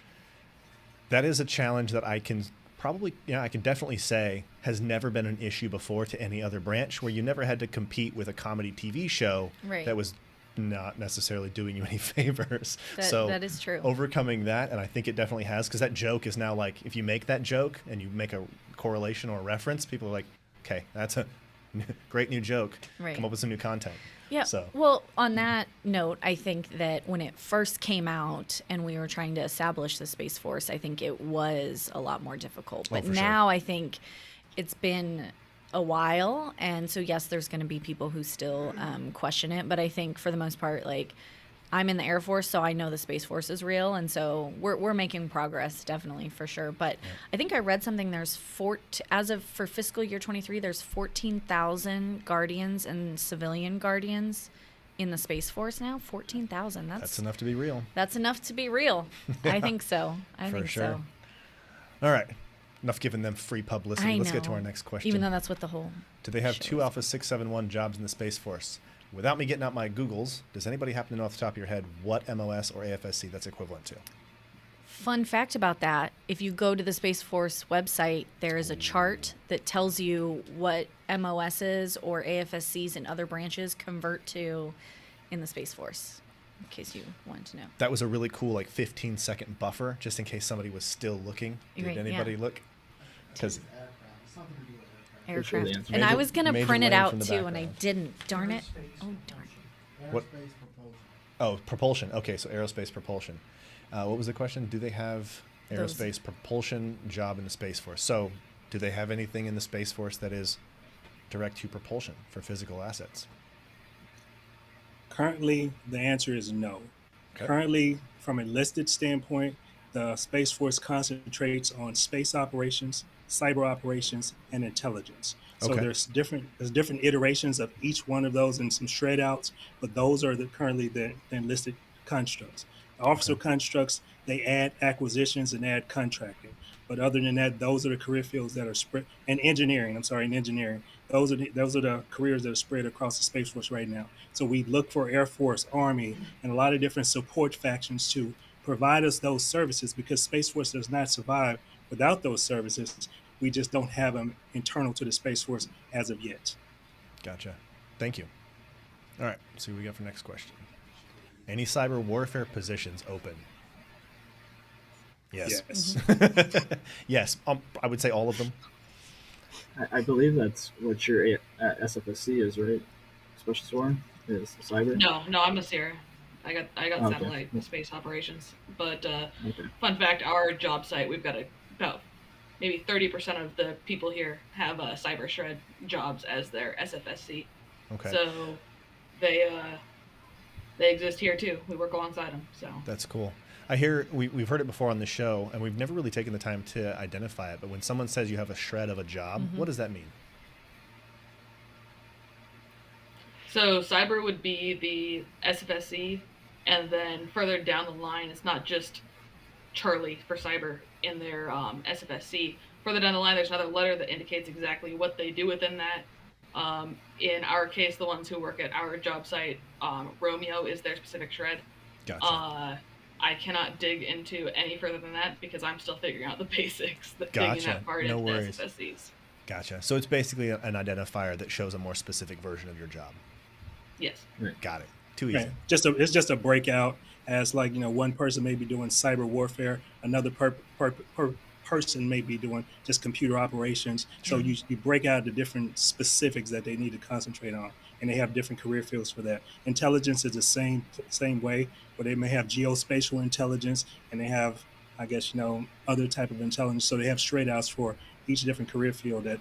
that is a challenge that I can definitely say has never been an issue before to any other branch, where you never had to compete with a comedy TV show that was not necessarily doing you any favors. That is true. Overcoming that, and I think it definitely has, because that joke is now like, if you make that joke and you make a correlation or a reference, people are like, okay, that's a great new joke. Right. Come up with some new content. Yeah. So. Well, on that note, I think that when it first came out and we were trying to establish the Space Force, I think it was a lot more difficult. But now I think it's been a while. And so, yes, there's going to be people who still question it. But I think for the most part, like, I'm in the Air Force, so I know the Space Force is real. And so we're making progress, definitely, for sure. But I think I read something, for fiscal year 23, there's 14,000 Guardians and civilian Guardians in the Space Force now. 14,000. That's enough to be real. That's enough to be real. I think so. I think so. All right. Enough giving them free publicity. Let's get to our next question. Even though that's what the whole Do they have two Alpha 671 jobs in the Space Force? Without me getting out my Googles, does anybody happen to know off the top of your head what MOS or AFSC that's equivalent to? Fun fact about that, if you go to the Space Force website, there is a chart that tells you what MOSs or AFSCs in other branches convert to in the Space Force, in case you wanted to know. That was a really cool 15-second buffer, just in case somebody was still looking. Did anybody look? Because aircraft. And I was going to print it out too, and I didn't. Darn it. Oh, darn it. What? Oh, propulsion. Okay, so aerospace propulsion. What was the question? Do they have Those- aerospace propulsion job in the Space Force? So, do they have anything in the Space Force that is direct to propulsion for physical assets? Currently, the answer is no. Okay. Currently, from a listed standpoint, the Space Force concentrates on space operations, cyber operations, and intelligence. So Okay. there's different iterations of each one of those and some shred outs, but those are currently the enlisted constructs. The officer Okay. constructs, they add acquisitions and add contracting. But other than that, those are the career fields that are spread. And engineering, I'm sorry, in engineering, those are the careers that are spread across the Space Force right now. So we look for Air Force, Army, and a lot of different support factions to provide us those services because Space Force does not survive without those services. We just don't have them internal to the Space Force as of yet. Gotcha. Thank you. All right. See what we got for next question. Any cyber warfare positions open? Yes. Yes. Yes. I would say all of them. I believe that's what your SFSC is, right? Special Sworn is cyber. No, I'm a Sierra. I got Okay. satellite space operations. But Okay. fun fact, our job site, we've got about maybe 30% of the people here have cyber shred jobs as their SFSC. Okay. So they exist here too. We work alongside them. So That's cool. I hear we've heard it before on the show, and we've never really taken the time to identify it. But when someone says you have a shred of a job, what does that mean? So cyber would be the SFSC, and then further down the line, it's not just Charlie for cyber in their SFSC. Further down the line, there's another letter that indicates exactly what they do within that. In our case, the ones who work at our job site, Romeo is their specific shred. Gotcha. I cannot dig into any further than that because I'm still figuring out the basics. Digging Gotcha. that part No into worries. SFSCs. Gotcha. So it's basically an identifier that shows a more specific version of your job. Yes. Got it. Too easy. Right. It's just a breakout as like, one person may be doing cyber warfare, another person may be doing just computer operations. So you break out the different specifics that they need to concentrate on, and they have different career fields for that. Intelligence is the same way, where they may have geospatial intelligence, and they have, I guess, other type of intelligence. So they have straight outs for each different career field that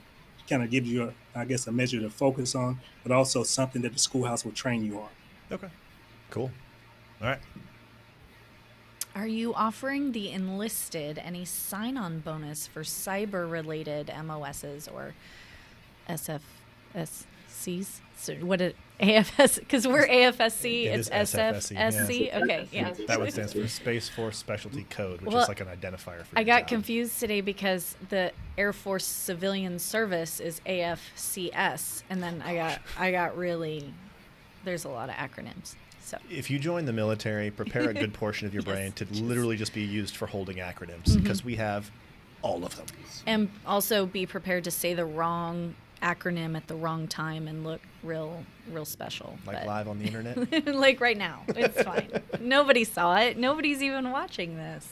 kind of gives you, a measure to focus on, but also something that the schoolhouse will train you on. Okay. Cool. All right. Are you offering the enlisted any sign-on bonus for cyber-related MOSs or SFSCs? So AFS? Because we're AFSC, It it's is SFSC, SFSC. yeah. Okay, yeah. That one stands for Space Force Specialty Code, which Well, is like an identifier for I your got job. confused today because the Air Force Civilian Service is AFCS, and then I got really, there's a lot of acronyms. So If you join the military, prepare a good portion of your Yes, brain to literally just be used for holding acronyms because we have all of them. and also be prepared to say the wrong acronym at the wrong time and look real special. Like but- live on the internet. like right now, it's fine. Nobody saw it. Nobody's even watching this.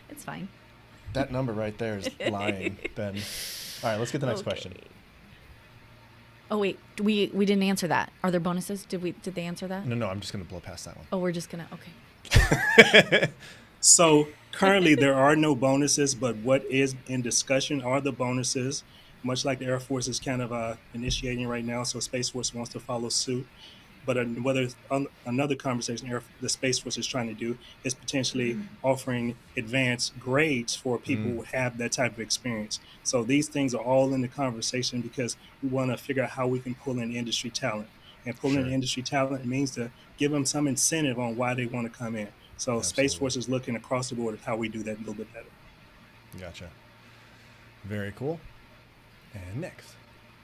It's fine. That number right there is lying, Ben. All right, let's get the next question. Okay. Oh wait, we didn't answer that. Are there bonuses? Did they answer that? No, I'm just going to blow past that one. Oh, we're just gonna okay. So currently there are no bonuses, but what is in discussion are the bonuses, much like the Air Force is kind of initiating right now. So Space Force wants to follow suit. But another conversation the Space Force is trying to do is potentially offering advanced grades for people who have that type of experience. So these things are all in the conversation because we want to figure out how we can pull in industry talent. And pulling in industry talent means to give them some incentive on why they want to come in. So Space Force is looking across the board at how we do that a little bit better. Gotcha. Very cool. And next,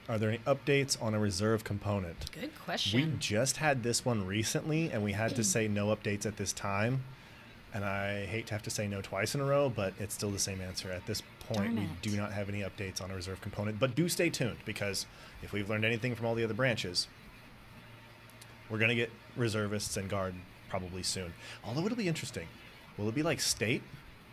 are there any updates on a reserve component? Good We question. just had this one recently, and we had to say no updates at this time. And I hate to have to say no twice in a row, but it's still the same answer. At this point, Darn we it. do not have any updates on a reserve component. But do stay tuned, because if we've learned anything from all the other branches, we're going to get reservists and guard probably soon. Although it'll be interesting. Will it be like state,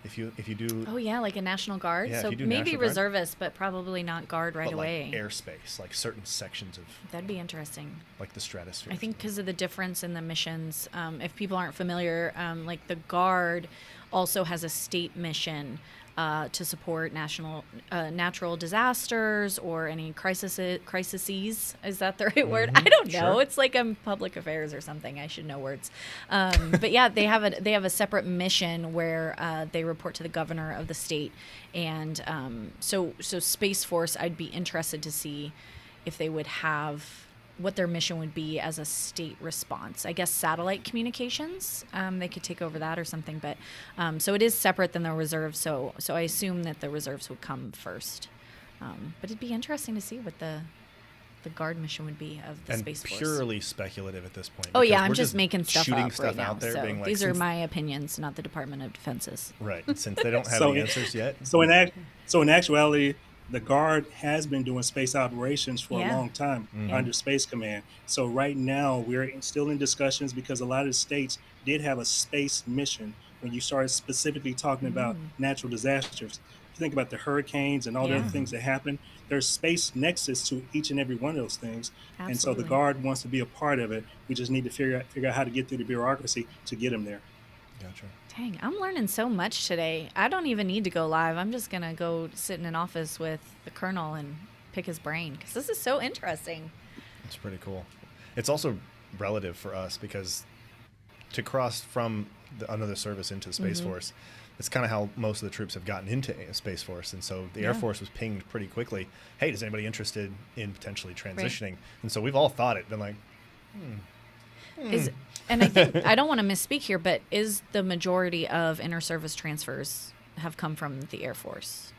If you do, Oh yeah, like a National Guard. Yeah, if So you do maybe National Guard. reservists, but probably not Guard right but away. like airspace, like certain sections of That'd be interesting. like the stratosphere. I think because of the difference in the missions, if people aren't familiar, like the Guard also has a state mission to support natural disasters or any crises. Is that the right word? I don't know. Sure. It's like public affairs or something. I should know words. But yeah, they have a separate mission where they report to the governor of the state, and so Space Force. I'd be interested to see if they would have what their mission would be as a state response. I guess satellite communications, they could take over that or something. But so it is separate than the reserves. So I assume that the reserves would come first. But it'd be interesting to see what the Guard mission would be of the and Space Force. purely speculative at this point. Oh yeah, because I'm we're just making stuff shooting up stuff right now. out there, So being like, these are since- my opinions, not the Department of Defense's. right. Since they don't have So any it- answers yet. So in actuality, the Guard has been doing space operations for Yeah. a long time Mm-hmm. under Space Command. So right now we're still in discussions because a lot of the states did have a space mission when you started specifically talking about natural disasters. If you think about the hurricanes and all the Yeah. other things that happen, there's space nexus to each and every one of those things. And so the Absolutely. Guard wants to be a part of it. We just need to figure out how to get through the bureaucracy to get them there. Gotcha. Dang, I'm learning so much today. I don't even need to go live. I'm just going to go sit in an office with the colonel and pick his brain because this is so interesting. It's pretty cool. It's also relative for us because to cross from another service into the Space Force, it's kind of how most of the troops have gotten into Space Force. And so the Air Force was pinged pretty quickly. Hey, is anybody interested in potentially transitioning? And so we've all thought it, been like, And I think, I don't want to misspeak here, but is the majority of inter-service transfers have come from the Air Force?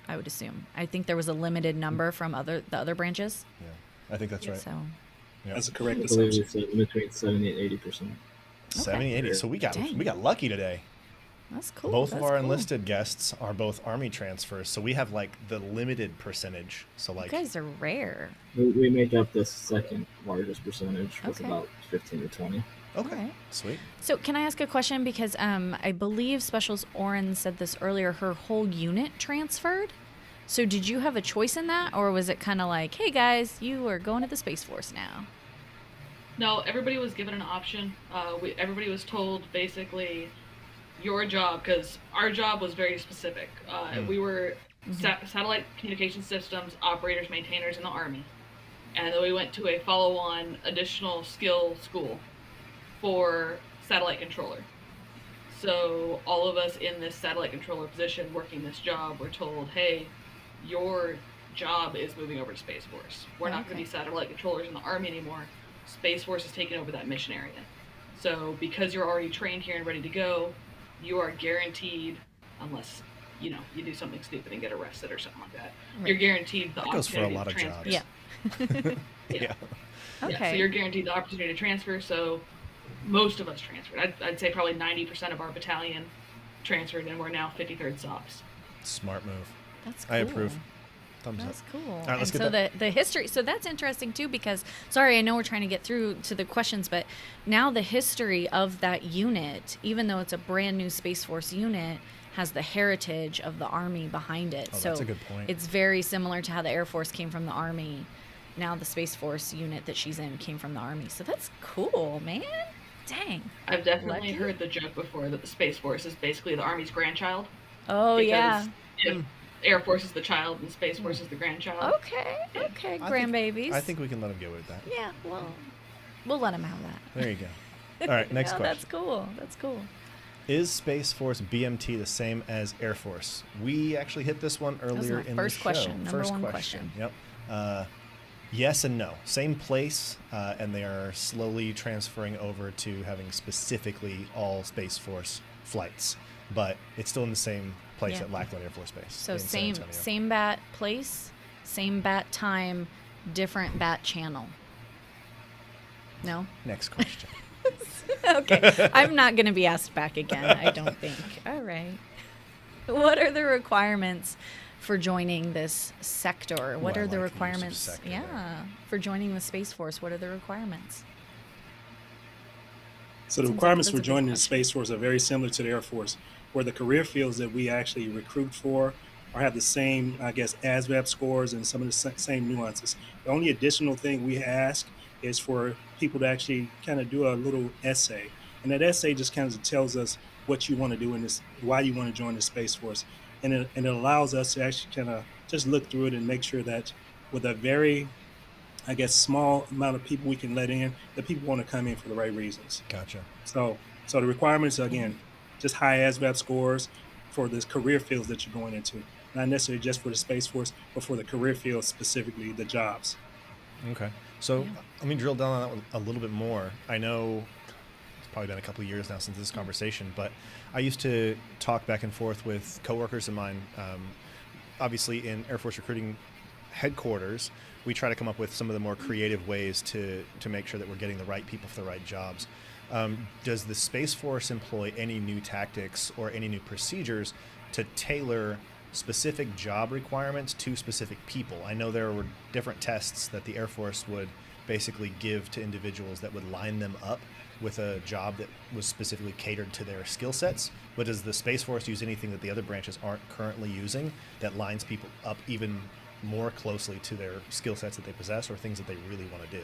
I would assume. I think there was a limited number from the other branches. yeah, I think that's right. So Yeah. That's a correct I believe assumption. it's between 70 and 80%. 70, 80. So we got Dang. lucky today. that's cool. Both That's of our cool. enlisted guests are both Army transfers, so we have like the limited percentage. So You like, guys are rare. We make up the second largest percentage with Okay. about 15 to 20. okay, Alright. sweet. So can I ask a question? Because I believe Specials Oren said this earlier. Her whole unit transferred. So did you have a choice in that, or was it kind of like, hey guys, you are going to the Space Force now? No, everybody was given an option. Everybody was told basically your job, because our job was very specific. We were satellite communication systems operators, maintainers in the Army. And then we went to a follow-on additional skill school for satellite controller. So all of us in this satellite controller position working this job were told, hey, your job is moving over to Space Force. We're not going to be satellite controllers in the Army anymore. Space Force is taking over that mission area. So because you're already trained here and ready to go, you are guaranteed, unless you do something stupid and get arrested or something like that, you're guaranteed the That goes for a opportunity lot to of transfer. jobs. Yeah. Yeah. Yeah, Okay. so you're guaranteed the opportunity to transfer. So most of us transferred. I'd say probably 90% of our battalion transferred, and we're now 53rd SOPs. Smart move. That's cool. I approve. Thumbs That's up. cool. All right, let's and get so that. the history, so that's interesting too, because sorry, I know we're trying to get through to the questions, but now the history of that unit, even though it's a brand new Space Force unit, has the heritage of the Army behind it. Oh, so that's a good point. It's very similar to how the Air Force came from the Army. Now the Space Force unit that she's in came from the Army. So that's cool, man. Dang. I've definitely Lucky. heard the joke before that the Space Force is basically the Army's grandchild. Oh because yeah. if Air Force is the child and Space Force is the grandchild. Okay. Okay, I think- grandbabies. I think we can let him go with that. Yeah. Well, we'll let him have that. There you go. All right, next No, question. That's cool. That's cool. Is Space Force BMT the same as Air Force? We actually hit this one earlier my in first the show. question, number First one question. question. Yep. Yes and no. Same place, and they are slowly transferring over to having specifically all Space Force flights, but it's still in the same place Yeah. at Lackland Air Force Base. So in San same Antonio. same bat place, same bat time, different bat channel. No? Next question. Okay. I'm not going to be asked back again, I don't think. All right. What are the requirements for joining this sector? What I are the like the use of requirements? sector Yeah. there. For joining the Space Force, what are the requirements? So the Seems like requirements that's for a big joining the question. Space Force are very similar to the Air Force. for the career fields that we actually recruit for or have the same, I guess, ASVAB scores and some of the same nuances. The only additional thing we ask is for people to actually kind of do a little essay. And that essay just kind of tells us what you want to do in this, why you want to join the Space Force. And it allows us to actually kind of just look through it and make sure that with a very, I guess, small amount of people we can let in, that people want to come in for the right reasons. Gotcha. So the requirements, again, just high ASVAB scores for the career fields that you're going into, not necessarily just for the Space Force, but for the career fields specifically, the jobs. Okay. So let me drill down on that one a little bit more. I know it's probably been a couple of years now since this conversation, but I used to talk back and forth with coworkers of mine. Obviously, in Air Force recruiting headquarters, we try to come up with some of the more creative ways to make sure that we're getting the right people for the right jobs. Does the Space Force employ any new tactics or any new procedures to tailor specific job requirements to specific people? I know there were different tests that the Air Force would basically give to individuals that would line them up with a job that was specifically catered to their skill sets. But does the Space Force use anything that the other branches aren't currently using that lines people up even more closely to their skill sets that they possess or things that they really want to do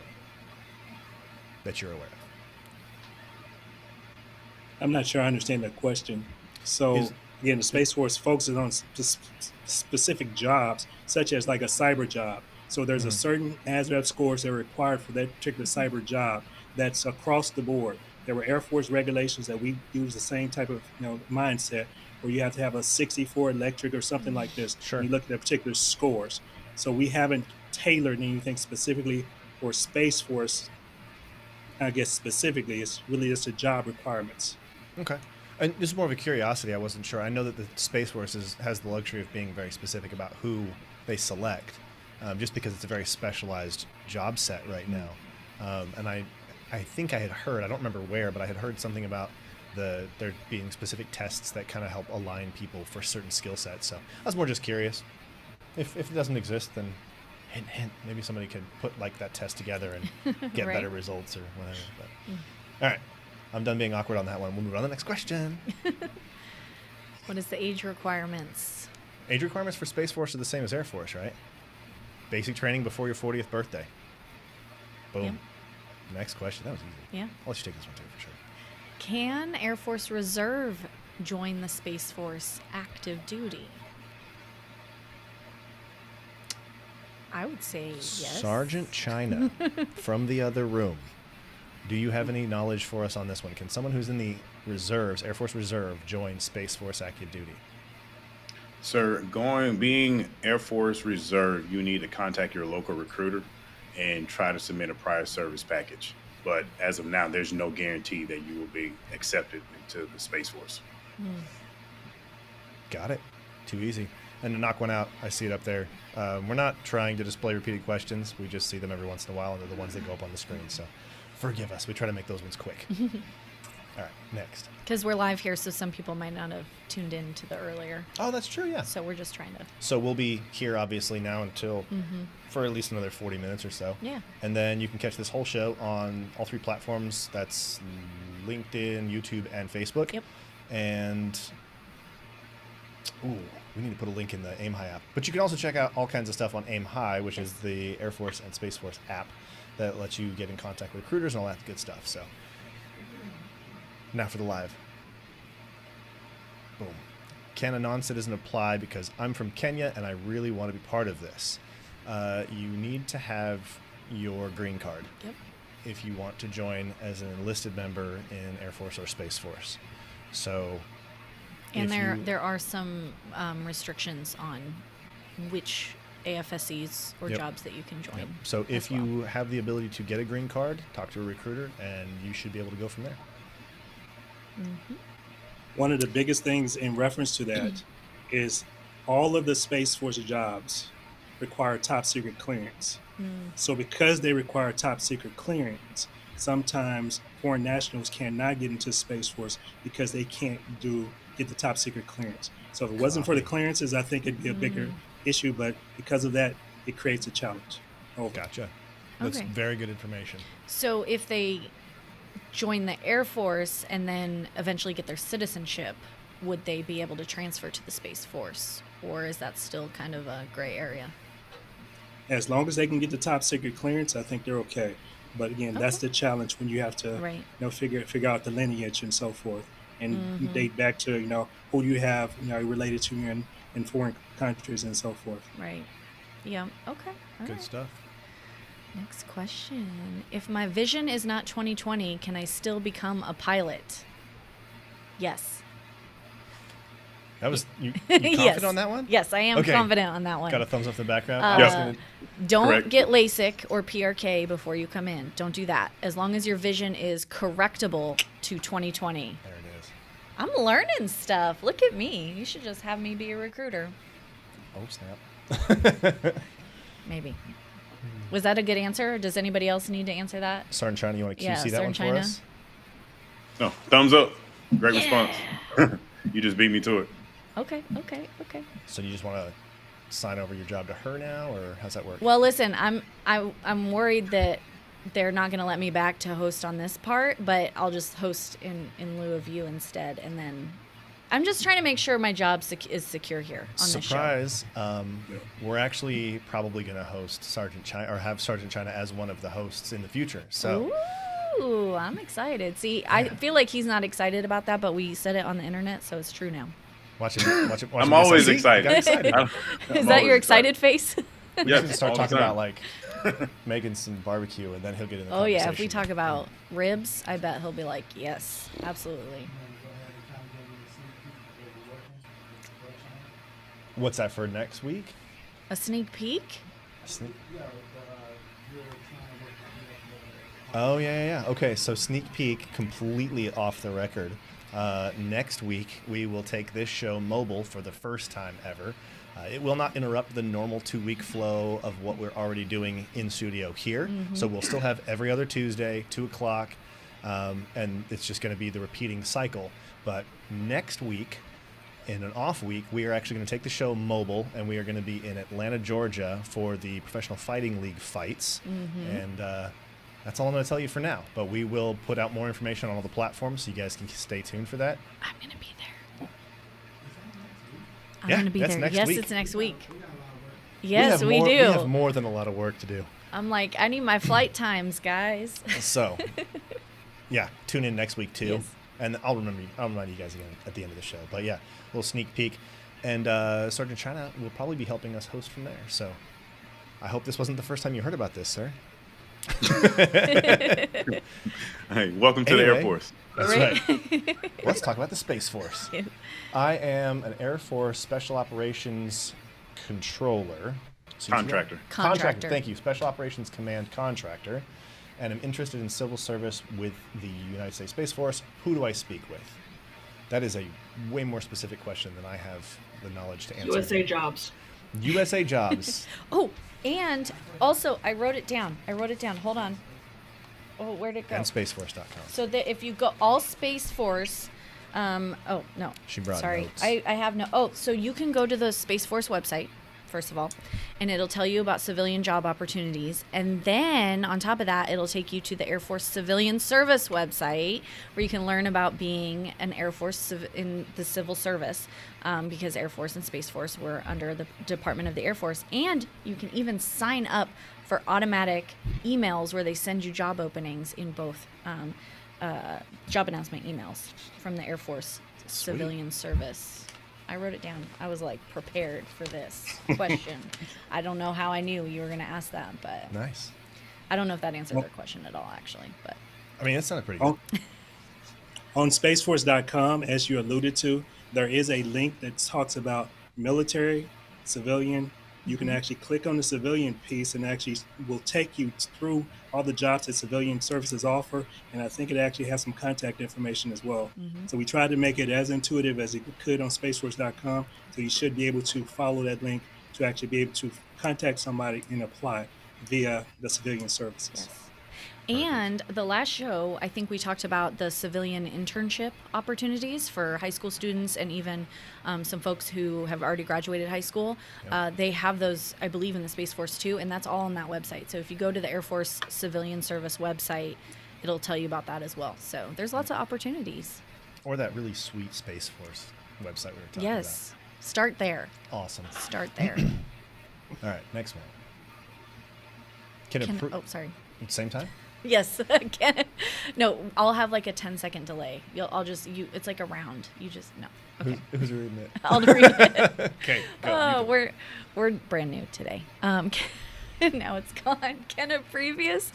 that you're aware of? I'm not sure I understand that question. So again, the Space Force focuses on specific jobs, such as like a cyber job. So there's a certain ASVAB scores that are required for that particular cyber job that's across the board. There were Air Force regulations that we use the same type of mindset where you have to have a 64 electric or something like this. Sure. You look at the particular scores. So we haven't tailored anything specifically for Space Force, I guess specifically. It's really just the job requirements. Okay. And this is more of a curiosity. I wasn't sure. I know that the Space Force has the luxury of being very specific about who they select, just because it's a very specialized job set right now. And I think I had heard, I don't remember where, but I had heard something about there being specific tests that kind of help align people for certain skill sets. So I was more just curious. If it doesn't exist, then hint, hint, maybe somebody could put like that test together and get Right. better results or whatever. But, all right. I'm done being awkward on that one. We'll move on to the next question. What is the age requirements? Age requirements for Space Force are the same as Air Force, right? Basic training before your 40th birthday. Boom. Yep. Next question. That was easy. Yeah. I'll let you take this one too, for sure. Can Air Force Reserve join the Space Force active duty? I would say yes. Sergeant China from the other room. Do you have any knowledge for us on this one? Can someone who's in the reserves, Air Force Reserve, join Space Force active duty? Sir, being Air Force Reserve, you need to contact your local recruiter and try to submit a prior service package. But as of now, there's no guarantee that you will be accepted into the Space Force. Got it. Too easy. And to knock one out, I see it up there. We're not trying to display repeated questions. We just see them every once in a while, and they're the ones that go up on the screen. So forgive us. We try to make those ones quick. All right, next. Because we're live here, so some people might not have tuned in to the earlier. Oh, that's true, yeah. So we're just trying to. So we'll be here, obviously, now until for at least another 40 minutes or so. Yeah. And then you can catch this whole show on all three platforms. That's LinkedIn, YouTube, and Facebook. Yep. And, ooh, we need to put a link in the Aim High app. But you can also check out all kinds of stuff on Aim High, which is the Air Force and Space Force app that lets you get in contact with recruiters and all that good stuff. So now for the live. Boom. Can a non-citizen apply because I'm from Kenya and I really want to be part of this? You need to have your green card if you want to join as an enlisted member in Air Force or Space Force. So, And there are some restrictions on which AFSCs or jobs that you can join. So if you have the ability to get a green card, talk to a recruiter, and you should be able to go from there. One of the biggest things in reference to that is all of the Space Force jobs require top secret clearance. So because they require top secret clearance, sometimes foreign nationals cannot get into Space Force because they can't get the top secret clearance. So if it wasn't for the clearances, I think it'd be a bigger issue, but because of that, it creates a challenge. Gotcha. That's Okay. very good information. So if they join the Air Force and then eventually get their citizenship, would they be able to transfer to the Space Force, or is that still kind of a gray area? As long as they can get the top secret clearance, I think they're okay. But again, that's the challenge when you have to Right. figure out the lineage and so forth, and Mm-hmm. date back to who you have related to in foreign countries and so forth. Right. Yeah. Okay. All Good right. stuff. Next question. If my vision is not 2020, can I still become a pilot? Yes. That was you confident Yes. on that one? Yes, I am Okay. confident on that one. Got a thumbs up in the background. Uh, I was gonna- Don't Correct. get LASIK or PRK before you come in. Don't do that. As long as your vision is correctable to 2020. there it is. I'm learning stuff. Look at me. You should just have me be a recruiter. Oh snap. Maybe. Was that a good answer? Or does anybody else need to answer that? Sergeant China, you want to QC Yeah, that Sergeant one for China. us? No, thumbs up. Great response. You just beat me to it. Okay. So you just want to sign over your job to her now, or how's that work? Well, listen, I'm worried that they're not going to let me back to host on this part, but I'll just host in lieu of you instead, and then I'm just trying to make sure my job is secure here on this show. Surprise! We're actually probably going to host Sergeant China, or have Sergeant China as one of the hosts in the future. So Ooh, I'm excited. See, I feel like he's not excited about that, but we said it on the internet, so it's true now. watch him. I'm always See? excited. You got excited. Is that your excited face? We Yes, just start all the talking time. about like making some barbecue, and then he'll get in the Oh, yeah. If we conversation. talk about ribs, I bet he'll be like, yes, absolutely. What's that for next week? A sneak peek? Oh, yeah. Okay, so sneak peek, completely off the record. Next week, we will take this show mobile for the first time ever. It will not interrupt the normal 2-week flow of what we're already doing in studio here. So we'll still have every other Tuesday, 2 o'clock, and it's just going to be the repeating cycle. But next week, in an off week, we are actually going to take the show mobile, and we are going to be in Atlanta, Georgia for the Professional Fighting League fights. And that's all I'm going to tell you for now. But we will put out more information on all the platforms, so you guys can stay tuned for that. I'm going to be there. I'm Yeah, going to be that's there. next Yes, week. it's next week. Yes, we do. do. We have more than a lot of work to do. I'm like, I need my flight times, guys. So, yeah, tune in next week too, Yes. and I'll remind you guys again at the end of the show. But yeah, a little sneak peek, and Sergeant China will probably be helping us host from there. So, I hope this wasn't the first time you heard about this, sir. Hey, welcome to the Air Anyway. Force. That's right. Let's talk about the Space Force. Yes. I am an Air Force Special Operations Controller. Contractor. Contractor. Thank you. Special Operations Command Contractor. And I'm interested in civil service with the United States Space Force. Who do I speak with? That is a way more specific question than I have the knowledge to answer. USA Jobs. USA Jobs. Oh, and also, I wrote it down. Hold on. Oh, where'd it go? And spaceforce.com. So that if you go all Space Force, oh no, She brought sorry, notes. I have no. Oh, so you can go to the Space Force website first of all, and it'll tell you about civilian job opportunities, and then on top of that, it'll take you to the Air Force Civilian Service website where you can learn about being an Air Force in the civil service, because Air Force and Space Force were under the Department of the Air Force, and you can even sign up for automatic emails where they send you job openings in both job announcement emails from the Air Force Civilian Service. I wrote it down. I was like prepared for this question. I don't know how I knew you were going to ask that, but Nice. I don't know if that answered their question at all, actually. But I mean, it sounded pretty good. On spaceforce.com, as you alluded to, there is a link that talks about military, civilian. You can actually click on the civilian piece and actually will take you through all the jobs that civilian services offer. And I think it actually has some contact information as well. So we tried to make it as intuitive as it could on spaceforce.com. So you should be able to follow that link to actually be able to contact somebody and apply via the civilian services. yes. And the last show, I think we talked about the civilian internship opportunities for high school students and even some folks who have already graduated high school. They have those, I believe, in the Space Force too, and that's all on that website. So if you go to the Air Force Civilian Service website, it'll tell you about that as well. So there's lots of opportunities. Or that really sweet Space Force website we were talking Yes. Start there. about. Awesome. Start there. All right, next one. Can it Oh, sorry. at the same time? Yes. No, I'll have like a 10-second delay. It's like a round. You just no. Okay. Who's reading it? I'll read it. Okay, go. Oh, we're brand new today. Now it's gone. Can a previous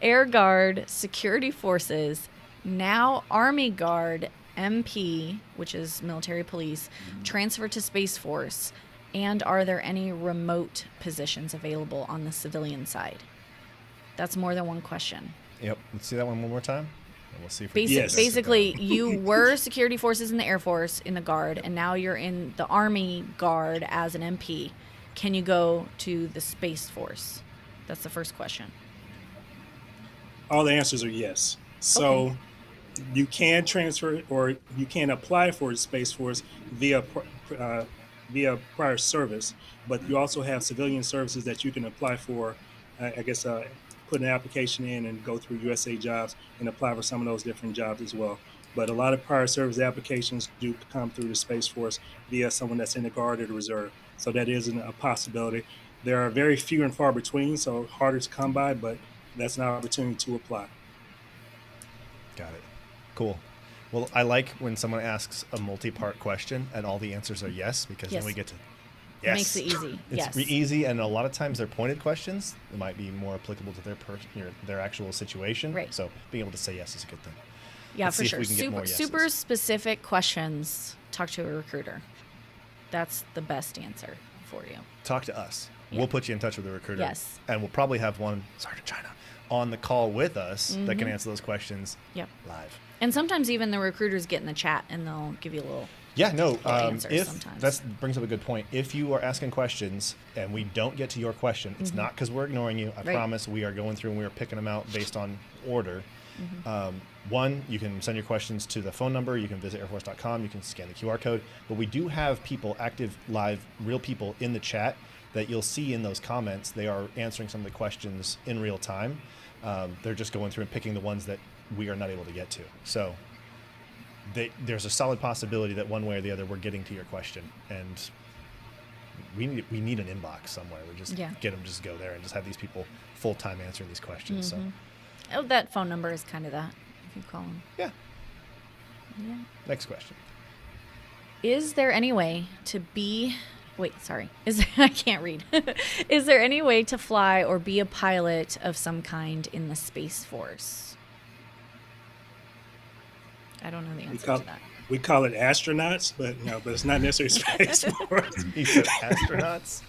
Air Guard security forces, now Army Guard MP, which is military police, transfer to Space Force? And are there any remote positions available on the civilian side? That's more than one question. Yep. Let's see that one more time. And we'll see if we Yes. Basically, you were security forces in the Air Force, in the Guard, and now you're in the Army Guard as an MP. Can you go to the Space Force? That's the first question. All the answers are yes. So you can transfer or you can apply for the Space Force via prior service, but you also have civilian services that you can apply for. Put an application in and go through USA Jobs and apply for some of those different jobs as well. But a lot of prior service applications do come through the Space Force via someone that's in the Guard or the Reserve. So that is a possibility. There are very few and far between, so harder to come by, but that's an opportunity to apply. Got it. Cool. Well, I like when someone asks a multi-part question and all the answers are yes, because then we get to It makes it easy. It's easy, and a lot of times they're pointed questions. It might be more applicable to their actual situation. Right. So being able to say yes is a good thing. Yeah, Let's for see if sure. we can get more yeses. Super specific questions. Talk to a recruiter. That's the best answer for you. Talk to us. Yeah. We'll put you in touch with the recruiter. Yes. And we'll probably have one, Sergeant China, on the call with us that can answer those questions Yep. live. And sometimes even the recruiters get in the chat and they'll give you a little. Yeah, no. Answers sometimes. That brings up a good point. If you are asking questions and we don't get to your question, it's not because we're ignoring you. I Right. promise. We are going through and we are picking them out based on order. One, you can send your questions to the phone number. You can visit airforce.com. You can scan the QR code. But we do have people, active, live, real people in the chat that you'll see in those comments. They are answering some of the questions in real time. They're just going through and picking the ones that we are not able to get to. So there's a solid possibility that one way or the other we're getting to your question, and we need an inbox somewhere. We just get them, just go there and just have these people full time answering these questions. So Oh, that phone number is kind of that. If you call them. yeah. Yeah. Next question. Is there any way to be? Wait, sorry. I can't read. Is there any way to fly or be a pilot of some kind in the Space Force? I don't know the answer to that. We call it astronauts, but it's not necessarily Space Force. He said astronauts.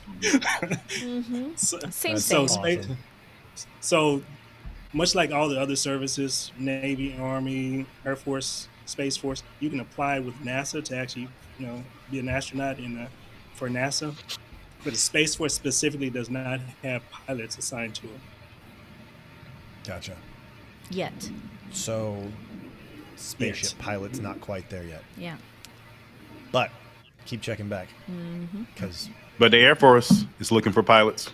Same So, thing. so much like all the other services, Navy, Army, Air Force, Space Force, you can apply with NASA to actually, be an astronaut for NASA. But the Space Force specifically does not have pilots assigned to it. Gotcha. Yet. So spaceship pilots not quite there yet, Yeah. but keep checking back because But the Air Force is looking for pilots.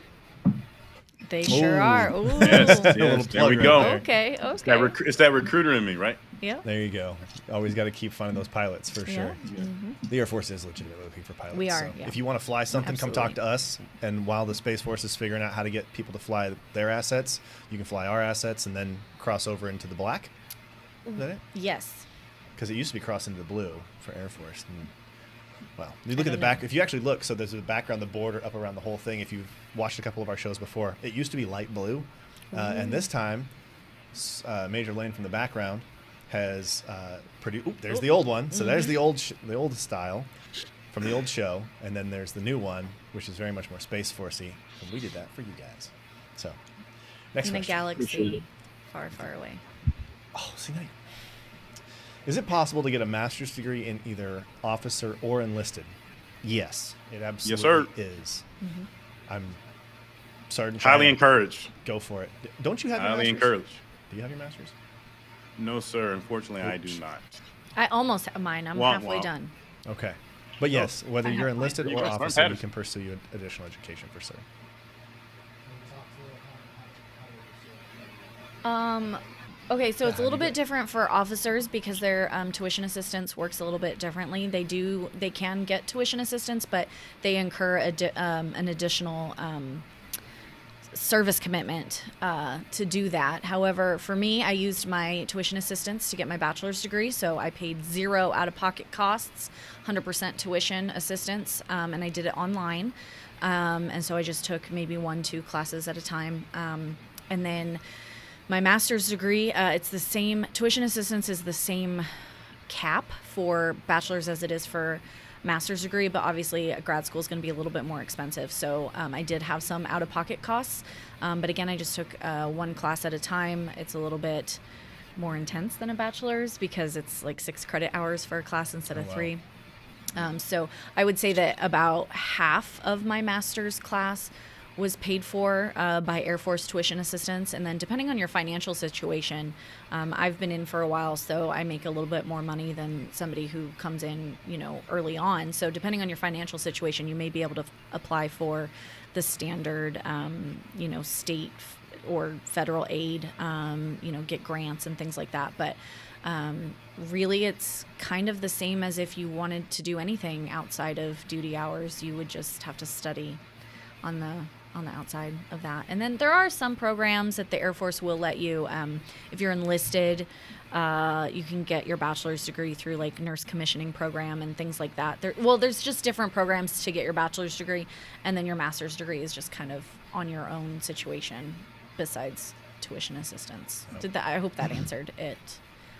They sure are. Ooh. Yes, little there plug we right go. there. Okay. It's that recruiter in me, right? Yeah. there you go. Always got to keep finding those pilots for Yeah. sure. The Air Force is legitimately looking for pilots. We are, So yeah. if you want to fly something, come talk Absolutely. to us. And while the Space Force is figuring out how to get people to fly their assets, you can fly our assets and then cross over into the black. Is that it? Yes. Because it used to be crossed into the blue for Air Force. And, well, you look at the don't back. If you actually look, so there's the background, the border up around the whole thing. If you've watched a couple of our shows before, it used to be light blue, and this time, Major Lane from the background has produced. There's the old one. So there's the old style from the old show, and then there's the new one, which is very much more Space Forcey. And we did that for you guys. So next In a question. galaxy far, far away. Oh, see now. Is it possible to get a master's degree in either officer or enlisted? Yes, it absolutely is. I'm Sergeant Highly China. encouraged. Go for it. Don't you have your Highly master's? encouraged. Do you have your master's? No, sir. Unfortunately, I do not. I almost have mine. I'm Womp halfway womp. done. Okay. But yes, whether you're enlisted You or got smart officer, you patterns. can pursue additional education for sure. Okay, so it's a little bit different for officers because their tuition assistance works a little bit differently. They can get tuition assistance, but they incur an additional service commitment to do that. However, for me, I used my tuition assistance to get my bachelor's degree, so I paid 0 out-of-pocket costs, 100% tuition assistance, and I did it online. And so I just took maybe 1-2 classes at a time, and then my master's degree, it's the same. Tuition assistance is the same cap for bachelor's as it is for master's degree, but obviously grad school is going to be a little bit more expensive. So I did have some out-of-pocket costs, but again, I just took 1 class at a time. It's a little bit more intense than a bachelor's because it's like 6 credit hours for a class instead of 3. So I would say that about half of my master's class was paid for by Air Force tuition assistance. And then depending on your financial situation, I've been in for a while, so I make a little bit more money than somebody who comes in, early on. So depending on your financial situation, you may be able to apply for the standard, state or federal aid, get grants and things like that. But really, it's kind of the same as if you wanted to do anything outside of duty hours. You would just have to study on the outside of that. And then there are some programs that the Air Force will let you, if you're enlisted, you can get your bachelor's degree through like nurse commissioning program and things like that. There's just different programs to get your bachelor's degree, and then your master's degree is just kind of on your own situation besides tuition assistance. I hope that answered it.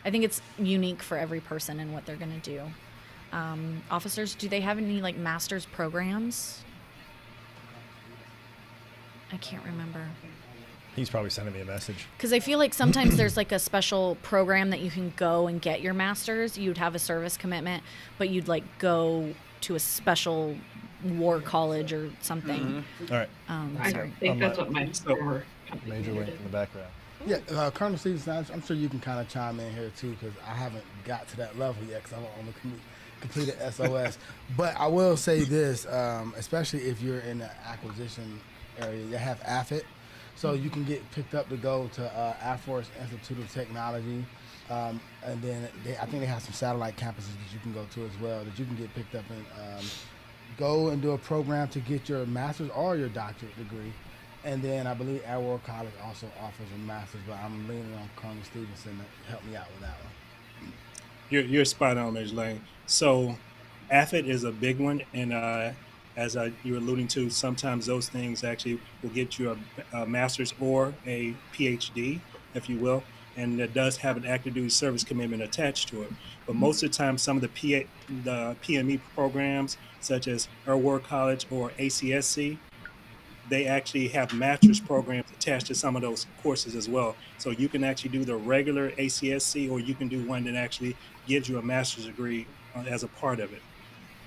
I think it's unique for every person and what they're going to do. Officers, do they have any like master's programs? I can't remember. He's probably sending me a message. Because I feel like sometimes there's like a special program that you can go and get your master's. You'd have a service commitment, but you'd like go to a special war college or something. All right. I think that's what my former company Major did. Wink in the background. Yeah, Colonel Stevenson, I'm sure you can kind of chime in here too, because I haven't got to that level yet because I'm on the completed SOS. But I will say this, especially if you're in the acquisition area, you have AFIT, so you can get picked up to go to Air Force Institute of Technology, and then I think they have some satellite campuses that you can go to as well, that you can get picked up and go and do a program to get your master's or your doctorate degree. And then I believe Air War College also offers a master's, but I'm leaning on Colonel Stevenson to help me out with that one. You're spot on, Major Lane. So AFIT is a big one, and as you were alluding to, sometimes those things actually will get you a master's or a PhD, if you will, and it does have an active duty service commitment attached to it. But most of the time, some of the PME programs, such as Air War College or ACSC, they actually have master's programs attached to some of those courses as well. So you can actually do the regular ACSC, or you can do one that actually gives you a master's degree as a part of it.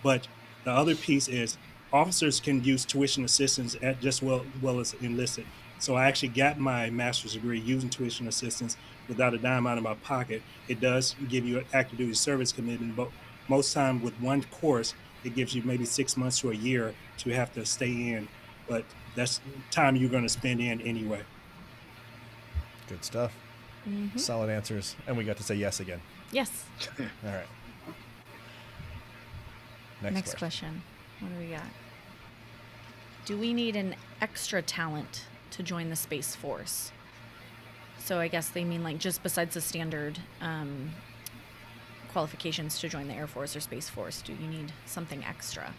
But the other piece is officers can use tuition assistance at just well as enlisted. So I actually got my master's degree using tuition assistance without a dime out of my pocket. It does give you an active duty service commitment, but most time with one course, it gives you maybe 6 months to a year to have to stay in. But that's time you're going to spend in anyway. Good stuff. Mm-hmm. Solid answers. And we got to say yes again. Yes. All right. Next question. What do we got? Do we need an extra talent to join the Space Force? So I guess they mean like just besides the standard qualifications to join the Air Force or Space Force, do you need something extra?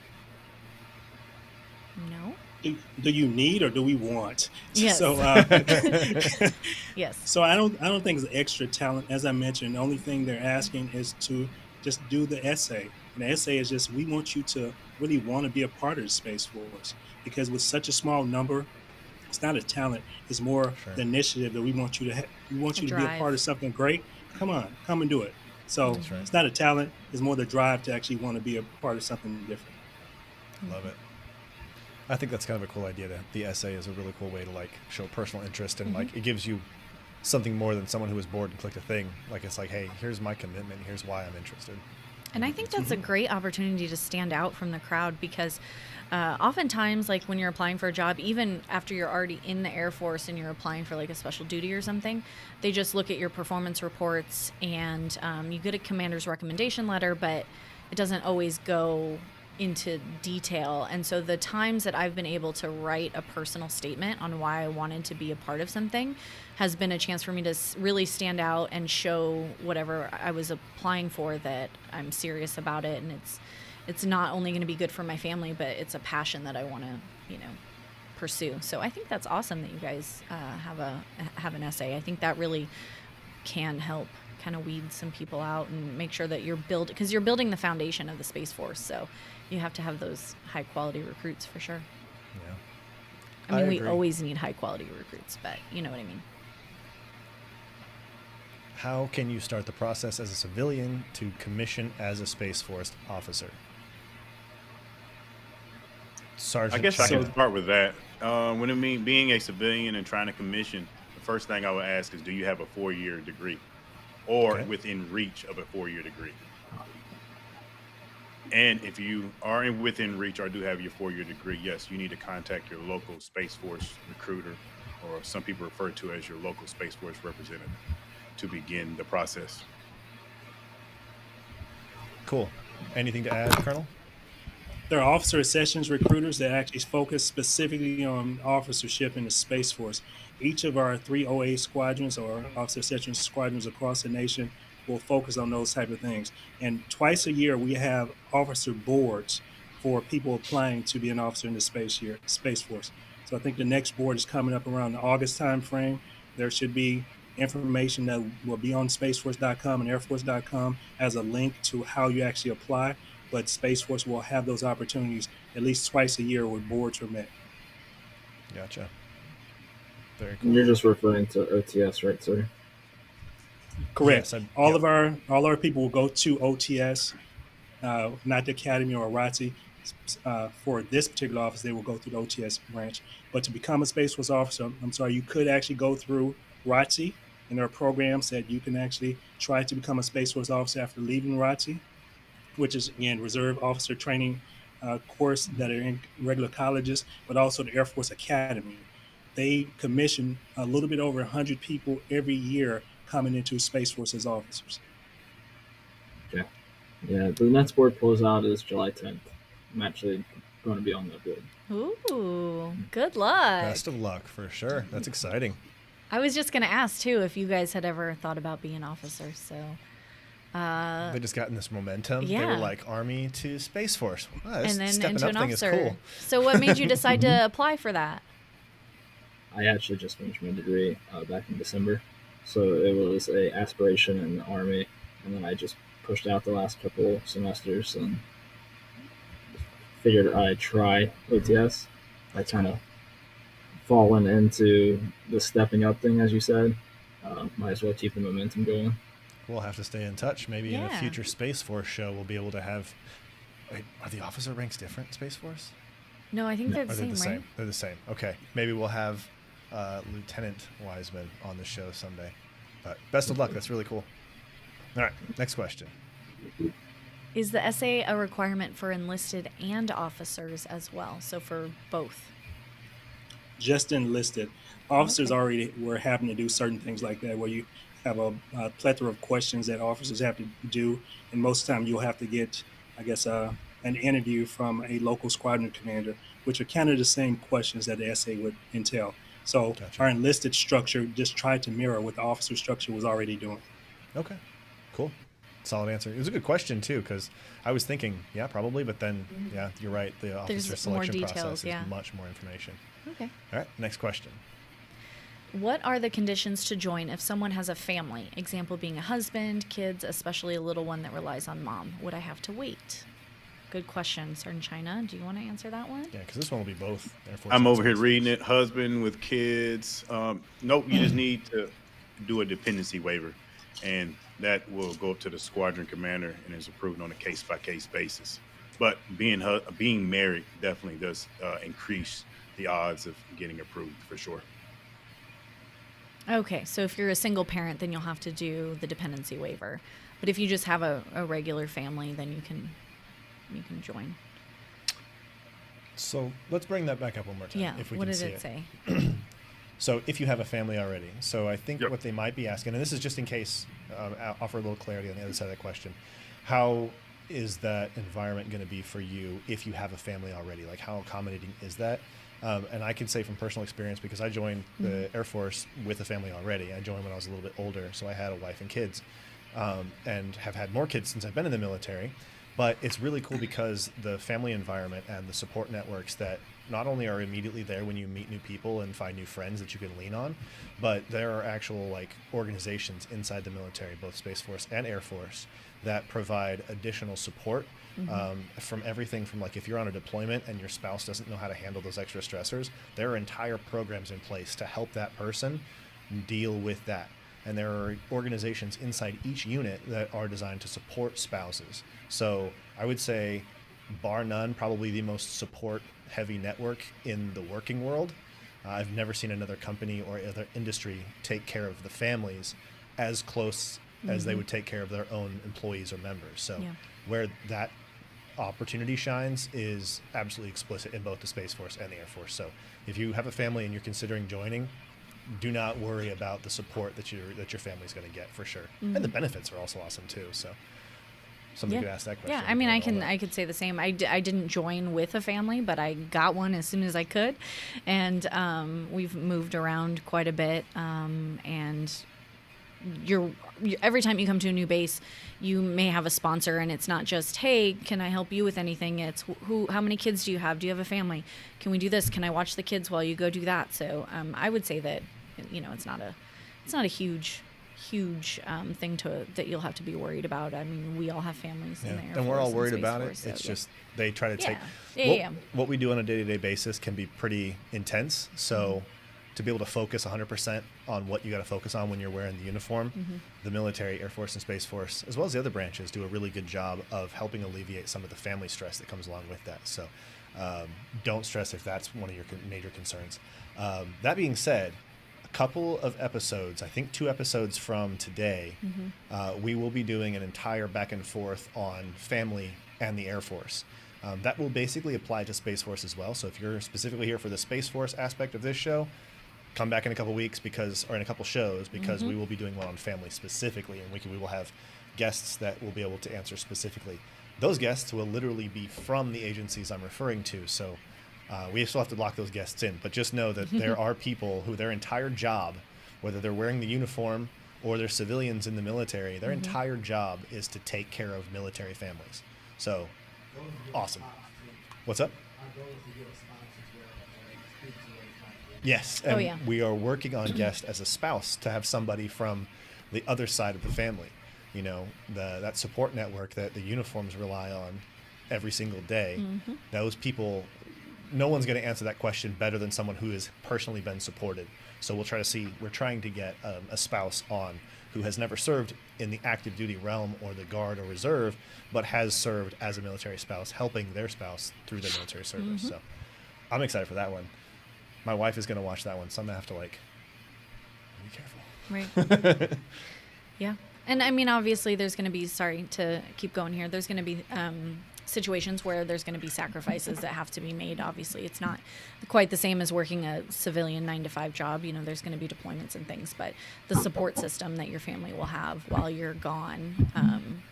No? Do you need or do we want? Yes. So, yes. So I don't think it's extra talent. As I mentioned, the only thing they're asking is to just do the essay. And the essay is just, we want you to really want to be a part of the Space Force, because with such a small number, it's not a talent. It's more the initiative that we want you to have. We want you to be a part of something great. Come on, come and do it. So it's not a talent. It's more the drive to actually want to be a part of something different. Love it. I think that's kind of a cool idea. The essay is a really cool way to like show personal interest, and like it gives you something more than someone who was bored and clicked a thing. Like it's like, hey, here's my commitment. Here's why I'm interested. And I think that's a great opportunity to stand out from the crowd because oftentimes, like when you're applying for a job, even after you're already in the Air Force and you're applying for like a special duty or something, they just look at your performance reports and you get a commander's recommendation letter, but it doesn't always go into detail. And so the times that I've been able to write a personal statement on why I wanted to be a part of something has been a chance for me to really stand out and show whatever I was applying for that I'm serious about it. And it's not only going to be good for my family, but it's a passion that I want to, pursue. So I think that's awesome that you guys have an essay. I think that really can help kind of weed some people out and make sure that you're building the foundation of the Space Force. So you have to have those high quality recruits for sure. Yeah. I mean, we agree. always need high quality recruits, but you know what I mean. How can you start the process as a civilian to commission as a Space Force officer? Sergeant. I guess I China. can start with that. When being a civilian and trying to commission, the first thing I would ask is, do you have a 4-year degree or Okay. within reach of a 4-year degree? And if you are within reach or do have your 4-year degree, yes, you need to contact your local Space Force recruiter, or some people refer to as your local Space Force representative, to begin the process. Cool. Anything to add, Colonel? There are officer sessions recruiters that actually focus specifically on officership in the Space Force. Each of our 3 OA squadrons or officer sessions squadrons across the nation will focus on those type of things. And twice a year, we have officer boards for people applying to be an officer in the Space Force. So I think the next board is coming up around the August time frame. There should be information that will be on spaceforce.com and airforce.com as a link to how you actually apply. But Space Force will have those opportunities at least twice a year where boards are met. Gotcha. Very cool. You're just referring to OTS, right, sir? Correct. Yes, all yep. of our people will go to OTS, not the Academy or ROTC. For this particular office, they will go through the OTS branch. But to become a Space Force officer, you could actually go through ROTC, and there are programs that you can actually try to become a Space Force officer after leaving ROTC, which is, again, reserve officer training course that are in regular colleges, but also the Air Force Academy. They commission a little bit over 100 people every year coming into Space Force as officers. Okay. Yeah, the next board closeout is July 10th. I'm actually going to be on that board. Ooh, good luck. Best of luck for sure. That's exciting. I was just going to ask too if you guys had ever thought about being officers. So They just gotten this momentum. They yeah. were like Army to Space Force. Wow, this and then stepping into up an thing officer. is cool. So what made you decide to apply for that? I actually just finished my degree back in December, so it was a aspiration in the Army, and then I just pushed out the last couple semesters and figured I'd try OTS. I kind of fallen into the stepping up thing, as you said. Might as well keep the momentum going. We'll have to stay in touch. Maybe in a Yeah. future Space Force show, we'll be able to have. Wait, are the officer ranks different in Space Force? No, I think they're Or the they're same, the right? same. They're the same. Okay. Maybe we'll have Lieutenant Wiseman on the show someday. But best of luck. That's really cool. All right. Next question. Is the essay a requirement for enlisted and officers as well? So for both? Just enlisted. Officers already were having to do certain things like that, where you have a plethora of questions that officers have to do, and most of the time you'll have to get, an interview from a local squadron commander, which are kind of the same questions that the essay would entail. So Gotcha. our enlisted structure just tried to mirror what the officer structure was already doing. Okay. Cool. Solid answer. It was a good question too, because I was thinking, yeah, probably, but then, yeah, you're right. The officer There's more selection details, process yeah. is much more information. Okay. All right. Next question. What are the conditions to join if someone has a family? Example being a husband, kids, especially a little one that relies on mom. Would I have to wait? Good question, Sergeant China. Do you want to answer that one? Yeah, because this one will be both Air Force. I'm and over here Space reading Force. it. Husband with kids. Nope, you just need to do a dependency waiver, and that will go up to the squadron commander and is approved on a case-by-case basis. But being married definitely does increase the odds of getting approved for sure. Okay, so if you're a single parent, then you'll have to do the dependency waiver. But if you just have a regular family, then you can join. So let's bring that back up one more time. Yeah. If we What can did see it say? So if you have a family already, so I think Yep. what they might be asking, and this is just in case, I'll offer a little clarity on the other side of that question. How is that environment going to be for you if you have a family already? Like, how accommodating is that? And I can say from personal experience, because I joined the Air Force with a family already. I joined when I was a little bit older, so I had a wife and kids, and have had more kids since I've been in the military. But it's really cool because the family environment and the support networks that not only are immediately there when you meet new people and find new friends that you can lean on, but there are actual like organizations inside the military, both Space Force and Air Force, that provide additional support from everything from like if you're on a deployment and your spouse doesn't know how to handle those extra stressors, there are entire programs in place to help that person deal with that. And there are organizations inside each unit that are designed to support spouses. So I would say, bar none, probably the most support heavy network in the working world. I've never seen another company or other industry take care of the families as close as they would take care of their own employees or members. So where that opportunity shines is absolutely explicit in both the Space Force and the Air Force. So if you have a family and you're considering joining, do not worry about the support that your family's going to get, for sure. And the benefits are also awesome too. So somebody could ask that question. Yeah, I mean, I could say the same. I didn't join with a family, but I got one as soon as I could, and we've moved around quite a bit. And every time you come to a new base, you may have a sponsor, and it's not just, hey, can I help you with anything? It's how many kids do you have? Do you have a family? Can we do this? Can I watch the kids while you go do that? So I would say that it's not a huge thing that you'll have to be worried about. I mean, we all have families in there, and we're all worried about it. It's just they try to take what we do on a day-to-day basis can be pretty intense. So to be able to focus 100% on what you got to focus on when you're wearing the uniform, the military, Air Force, and Space Force, as well as the other branches, do a really good job of helping alleviate some of the family stress that comes along with that. So don't stress if that's one of your major concerns. That being said, a couple of episodes, I think 2 episodes from today, we will be doing an entire back and forth on family and the Air Force. That will basically apply to Space Force as well. So if you're specifically here for the Space Force aspect of this show, come back in a couple weeks or in a couple shows, because we will be doing one on family specifically, and we will have guests that will be able to answer specifically. Those guests will literally be from the agencies I'm referring to. So we still have to lock those guests in, but just know that there are people who their entire job, whether they're wearing the uniform or they're civilians in the military, their entire job is to take care of military families. So awesome. What's up? Yes, and we are working on guest as a spouse to have somebody from the other side of the family. That support network that the uniforms rely on every single day. Those people, no one's going to answer that question better than someone who has personally been supported. So we're trying to get a spouse on who has never served in the active duty realm or the Guard or Reserve, but has served as a military spouse, helping their spouse through their military service. So I'm excited for that one. My wife is going to watch that one, so I'm going to have to be careful. Right. Yeah. And I mean, obviously there's going to be, sorry to keep going here, there's going to be situations where there's going to be sacrifices that have to be made. Obviously, it's not quite the same as working a civilian 9-to-5 job. There's going to be deployments and things, but the support system that your family will have while you're gone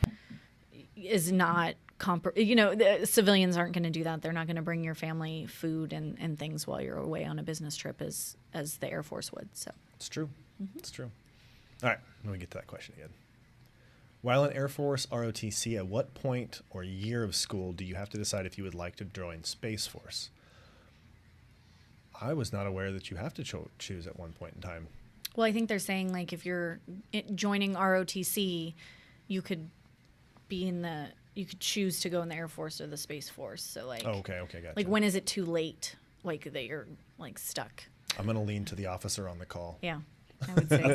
is not the civilians aren't going to do that. They're not going to bring your family food and things while you're away on a business trip as the Air Force would. So it's true. It's true. All right, let me get to that question again. While in Air Force ROTC, at what point or year of school do you have to decide if you would like to join Space Force? I was not aware that you have to choose at one point in time. Well, I think they're saying like if you're joining ROTC, you could choose to go in the Air Force or the Space Force. So like, okay, gotcha. Like when is it too late? Like that you're like stuck. I'm gonna lean to the officer on the call. Yeah, I would say. I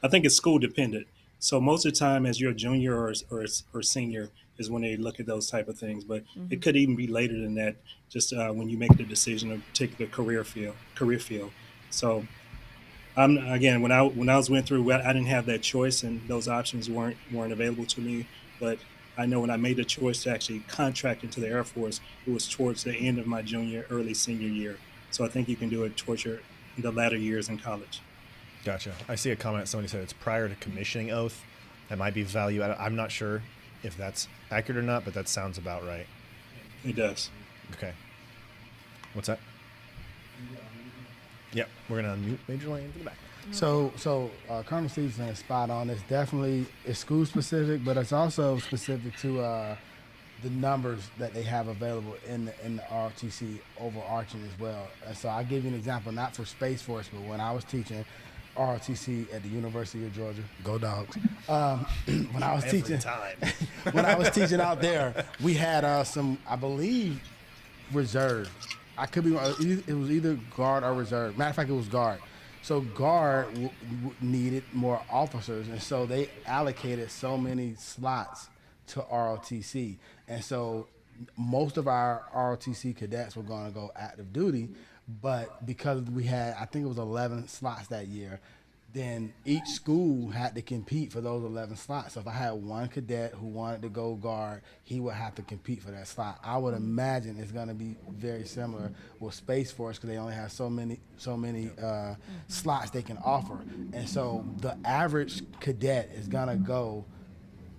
think it's school dependent. So most of the time, as you're a junior or senior, is when they look at those type of things. But it could even be later than that. Just when you make the decision of take the career field. So Again, when I was went through, I didn't have that choice, and those options weren't available to me. But I know when I made the choice to actually contract into the Air Force, it was towards the end of my junior, early senior year. So I think you can do it towards the latter years in college. Gotcha. I see a comment. Somebody said it's prior to commissioning oath. That might be value added. I'm not sure if that's accurate or not, but that sounds about right. It does. Okay. What's that? Yep. We're gonna unmute Major Lane for the back. So Colonel Stevenson is spot on. It's school specific, but it's also specific to the numbers that they have available in the ROTC overarching as well. And so I'll give you an example, not for Space Force, but when I was teaching ROTC at the University of Georgia, go Dogs. When I was when I was teaching out there, we had some, I believe, reserve. I could be wrong. It was either guard or reserve. Matter of fact, it was guard. So guard needed more officers, and so they allocated so many slots to ROTC. And so most of our ROTC cadets were going to go active duty, but because we had, I think it was 11 slots that year, then each school had to compete for those 11 slots. So if I had one cadet who wanted to go guard, he would have to compete for that slot. I would imagine it's going to be very similar with Space Force because they only have so many slots they can offer. And so the average cadet is going to go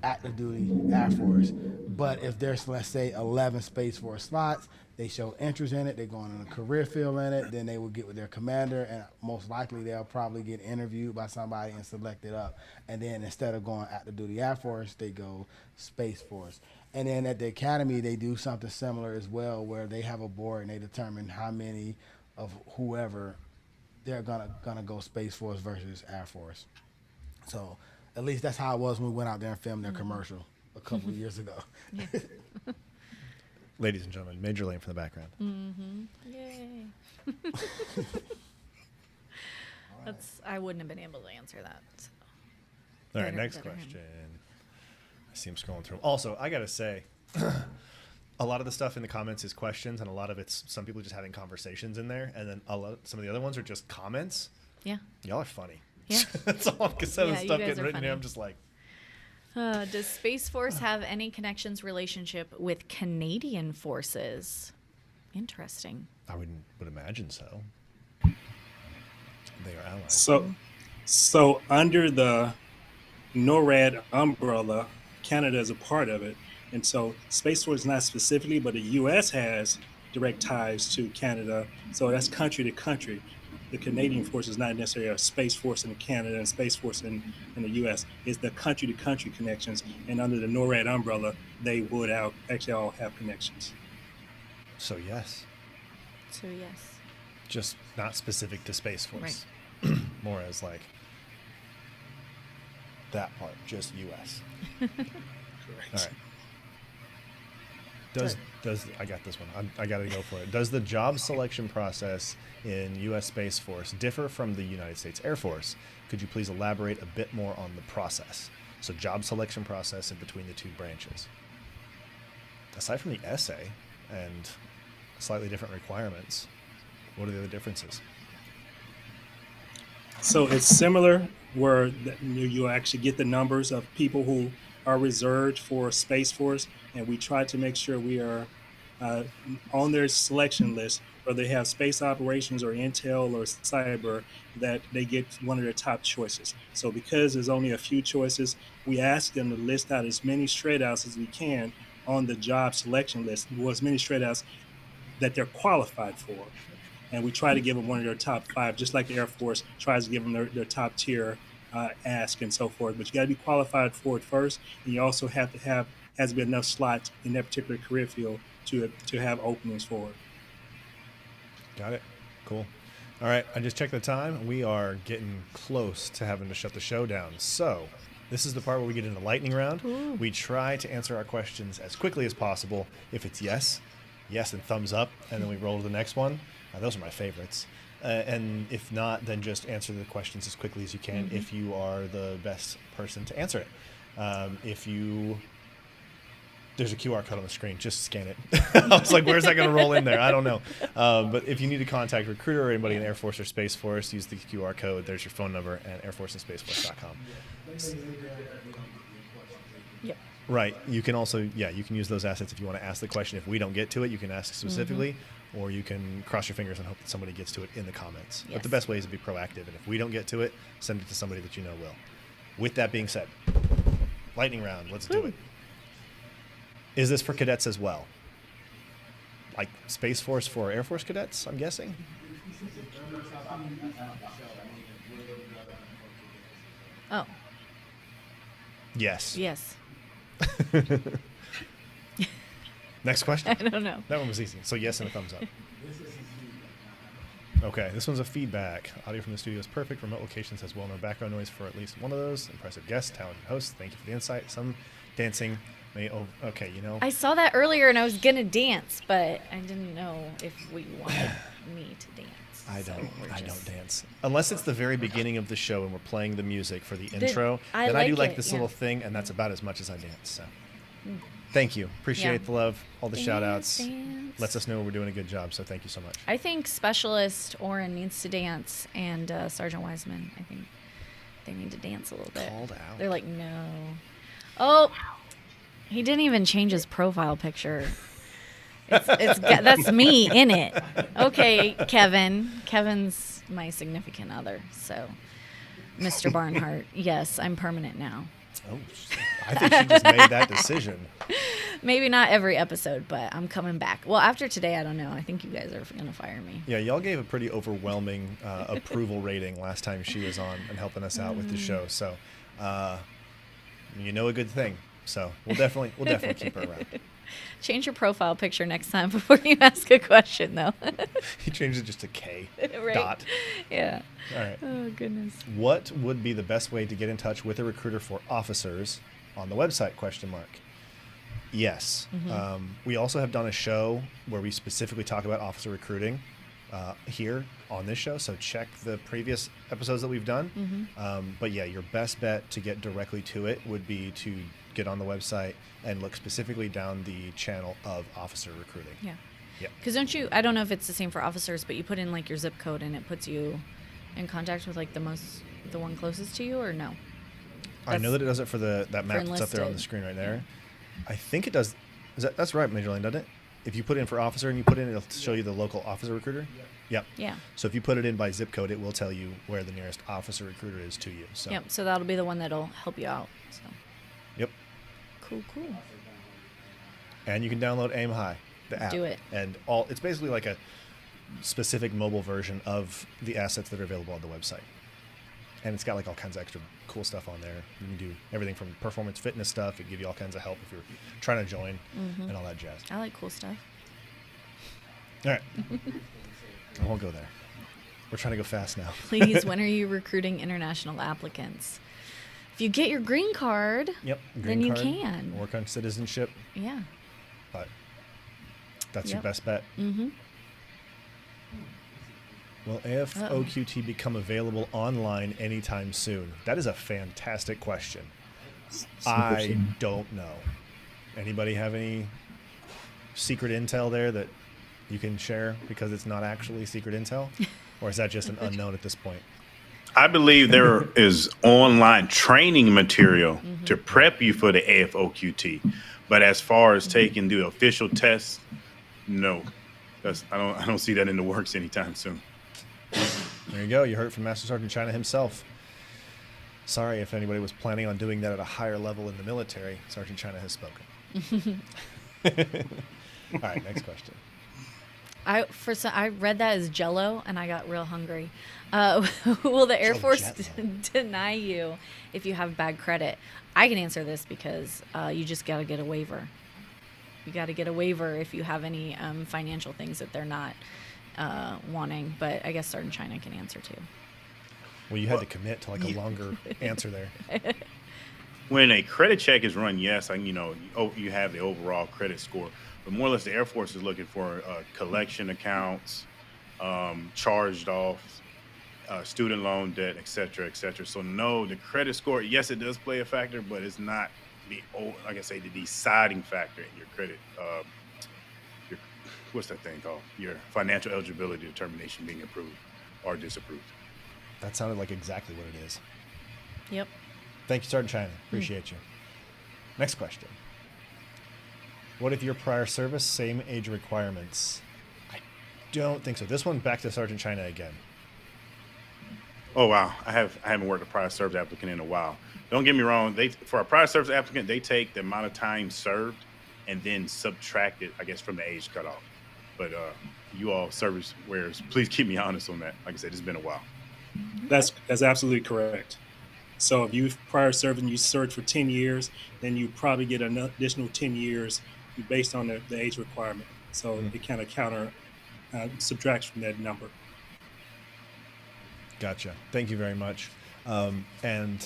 active duty Air Force. But if there's, let's say, 11 Space Force slots, they show interest in it, they're going on a career field in it, then they will get with their commander, and most likely they'll probably get interviewed by somebody and selected up. And then instead of going active duty Air Force, they go Space Force. And then at the academy, they do something similar as well, where they have a board and they determine how many of whoever they're gonna go Space Force versus Air Force. So at least that's how it was when we went out there and filmed their commercial a couple of years ago. Yeah. Ladies and gentlemen, Major Lane from the background. Yay. I wouldn't have been able to answer that. So. All right, next question. I see him scrolling through. Also, I gotta say, a lot of the stuff in the comments is questions, and a lot of it's some people just having conversations in there, and then some of the other ones are just comments. Yeah. Y'all are funny. Yeah. That's all. Because some of the you stuff guys getting are written funny. here, I'm just like. Does Space Force have any connections relationship with Canadian forces? Interesting. I would imagine so. They are allies. So under the NORAD umbrella, Canada is a part of it. And so Space Force not specifically, but the U.S. has direct ties to Canada. So that's country to country. The Canadian force is not necessarily a Space Force in Canada and Space Force in the U.S. It's the country to country connections. And under the NORAD umbrella, they would actually all have connections. So yes. Just not specific to Space Force. Right. More as like that part, just U.S. Correct. All right. Does I got this one? I got to go for it. Does the job selection process in U.S. Space Force differ from the United States Air Force? Could you please elaborate a bit more on the process? So job selection process in between the two branches. Aside from the essay and slightly different requirements, what are the other differences? So it's similar where you actually get the numbers of people who are reserved for Space Force, and we try to make sure we are on their selection list, whether they have space operations or intel or cyber, that they get one of their top choices. So because there's only a few choices, we ask them to list out as many straight outs as we can on the job selection list, or as many straight outs that they're qualified for. And we try to give them one of their top 5, just like the Air Force tries to give them their top tier ask and so forth. But you got to be qualified for it first, and you also has to be enough slots in that particular career field to have openings for it. Got it. Cool. All right, I just checked the time. We are getting close to having to shut the show down. So this is the part where we get into lightning round. Ooh. We try to answer our questions as quickly as possible. If it's yes and thumbs up, and then we roll to the next one. Those are my favorites. And if not, then just answer the questions as quickly as you can if you are the best person to answer it. If you There's a QR code on the screen. Just scan it. I was like, where's that going to roll in there? I don't know. But if you need to contact a recruiter or anybody in Air Force or Space Force, use the QR code. There's your phone number at airforceandspaceforce.com. Yep. Right. You can also, you can use those assets if you want to ask the question. If we don't get to it, you can ask specifically, or you can cross your fingers and hope that somebody gets to it in the comments. Yes. But the best way is to be proactive. And if we don't get to it, send it to somebody that you know will. With that being said, lightning round. Let's do it. Is this for cadets as well? Like Space Force for Air Force cadets, I'm guessing? Oh. Yes. Yes. Next question. I don't know. That one was easy. So yes and a thumbs up. Okay, this one's a feedback. Audio from the studio is perfect. Remote locations has well-known background noise for at least one of those. Impressive guests, talented hosts. Thank you for the insight. Some dancing may... okay, you know. I saw that earlier and I was going to dance, but I didn't know if we wanted me to dance. I don't dance. Unless it's the very beginning of the show and we're playing the music for the intro. I then I do like like it, this yeah. little thing, and that's about as much as I dance. So thank you. Appreciate the love, all the shout-outs. Dance. Lets us know we're doing a good job, so thank you so much. I think Specialist Oren needs to dance, and Sergeant Wiseman, I think they need to dance a little bit. Called out. They're like, no. Oh, he didn't even change his profile picture. That's me in it. Okay, Kevin. Kevin's my significant other, so Mr. Barnhart. Yes, I'm permanent now. Oh, I think she just made that decision. Maybe not every episode, but I'm coming back. Well, after today, I don't know. I think you guys are going to fire me. Yeah, y'all gave a pretty overwhelming approval rating last time she was on and helping us out with the show. So, you know a good thing. So we'll definitely keep her around. Change your profile picture next time before you ask a question, though. He changed it just to K. Right? Dot. Yeah. All right. Oh, goodness. What would be the best way to get in touch with a recruiter for officers on the website? ? Yes. We also have done a show where we specifically talk about officer recruiting here on this show. So check the previous episodes that we've done. But yeah, your best bet to get directly to it would be to get on the website and look specifically down the channel of officer recruiting. Yeah. Yeah. Because I don't know if it's the same for officers, but you put in like your zip code and it puts you in contact with like the one closest to you, or no? I know that it does it for that map that's up there on the enlisted. screen right there. I think it does. That's right, Major Lane, doesn't it? If you put in for officer and you put in, it'll show you the local officer recruiter. Yep. Yeah. So if you put it in by zip code, it will tell you where the nearest officer recruiter is to you. So. Yep. So that'll be the one that'll help you out. So. Yep. Cool. And you can download Aim High, the app. Do it. And it's basically like a specific mobile version of the assets that are available on the website. And it's got like all kinds of extra cool stuff on there. You can do everything from performance fitness stuff. It give you all kinds of help if you're trying to join and all that jazz. I like cool stuff. All right. I won't go there. We're trying to go fast now. Please, when are you recruiting international applicants? If you get your green card, Yep. then you can. Work on citizenship. Yeah. But that's your Yep. best bet. Will AFOQT become available online anytime soon? That is a fantastic question. I don't know. Anybody have any secret intel there that you can share because it's not actually secret intel? Or is that just an unknown at this point? I believe there is online training material to prep you for the AFOQT. But as far as taking the official test, no. I don't see that in the works anytime soon. There you go. You heard it from Master Sergeant China himself. Sorry if anybody was planning on doing that at a higher level in the military. Sergeant China has spoken. All right, next question. I read that as Jello, and I got real hungry. Will the Air Force deny you if you have bad credit? I can answer this because you just got to get a waiver. You got to get a waiver if you have any financial things that they're not wanting. But I guess Sergeant China can answer too. Well, you had to commit to like a longer answer there. When a credit check is run, yes, you have the overall credit score. But more or less, the Air Force is looking for collection accounts, charged off, student loan debt, et cetera, et cetera. So no, the credit score, yes, it does play a factor, but it's not like I say, the deciding factor in your credit, your what's that thing called? Your financial eligibility determination being approved or disapproved. That sounded like exactly what it is. Yep. Thank you, Sergeant China. Appreciate you. Next question. What if your prior service, same age requirements? I don't think so. This one back to Sergeant China again. Oh wow, I haven't worked a prior service applicant in a while. Don't get me wrong. For a prior service applicant, they take the amount of time served and then subtract it, I guess, from the age cutoff. But you all service wearers, please keep me honest on that. Like I said, it's been a while. That's absolutely correct. So if you prior served and you served for 10 years, then you probably get an additional 10 years based on the age requirement. So it kind of subtracts from that number. Gotcha. Thank you very much. And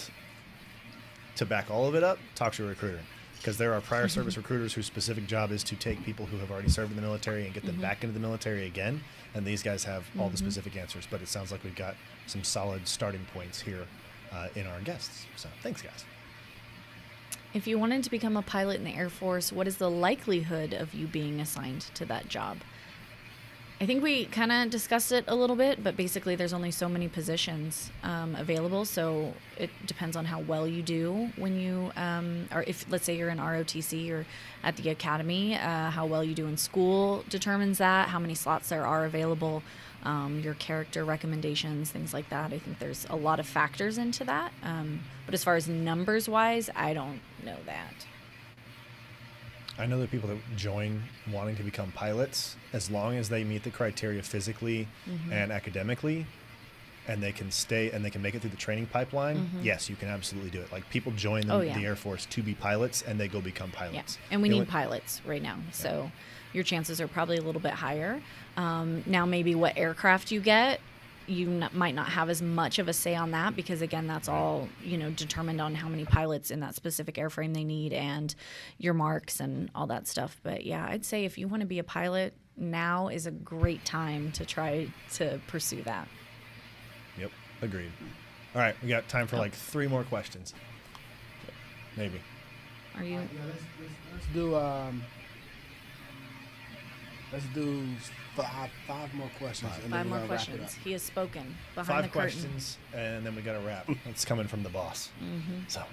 to back all of it up, talk to a recruiter. Because there are prior service recruiters whose specific job is to take people who have already served in the military and get them back into the military again. And these guys have all the specific answers. But it sounds like we've got some solid starting points here in our guests. So thanks, guys. If you wanted to become a pilot in the Air Force, what is the likelihood of you being assigned to that job? I think we kind of discussed it a little bit, but basically there's only so many positions available, so it depends on how well you do when you, or if, let's say you're in ROTC or at the academy, how well you do in school determines that, how many slots there are available, your character recommendations, things like that. I think there's a lot of factors into that, but as far as numbers-wise, I don't know that. I know that people that join wanting to become pilots, as long as they meet the criteria physically and academically, and they can stay and they can make it through the training pipeline, yes, you can absolutely do it. Like people join the Air Force to be pilots, and they go become pilots. Yeah. And we need pilots right now, so your chances are probably a little bit higher. Now, maybe what aircraft you get, you might not have as much of a say on that because, again, that's all, determined on how many pilots in that specific airframe they need and your marks and all that stuff. But, yeah, I'd say if you want to be a pilot, now is a great time to try to pursue that. Yep, agreed. All right, we got time for like 3 more questions. Maybe. Are you? Let's do five more questions. And then 5 more we'll wrap it up. questions. He has spoken behind 5 the curtain. questions, and then we got to wrap. It's coming from the boss. So, all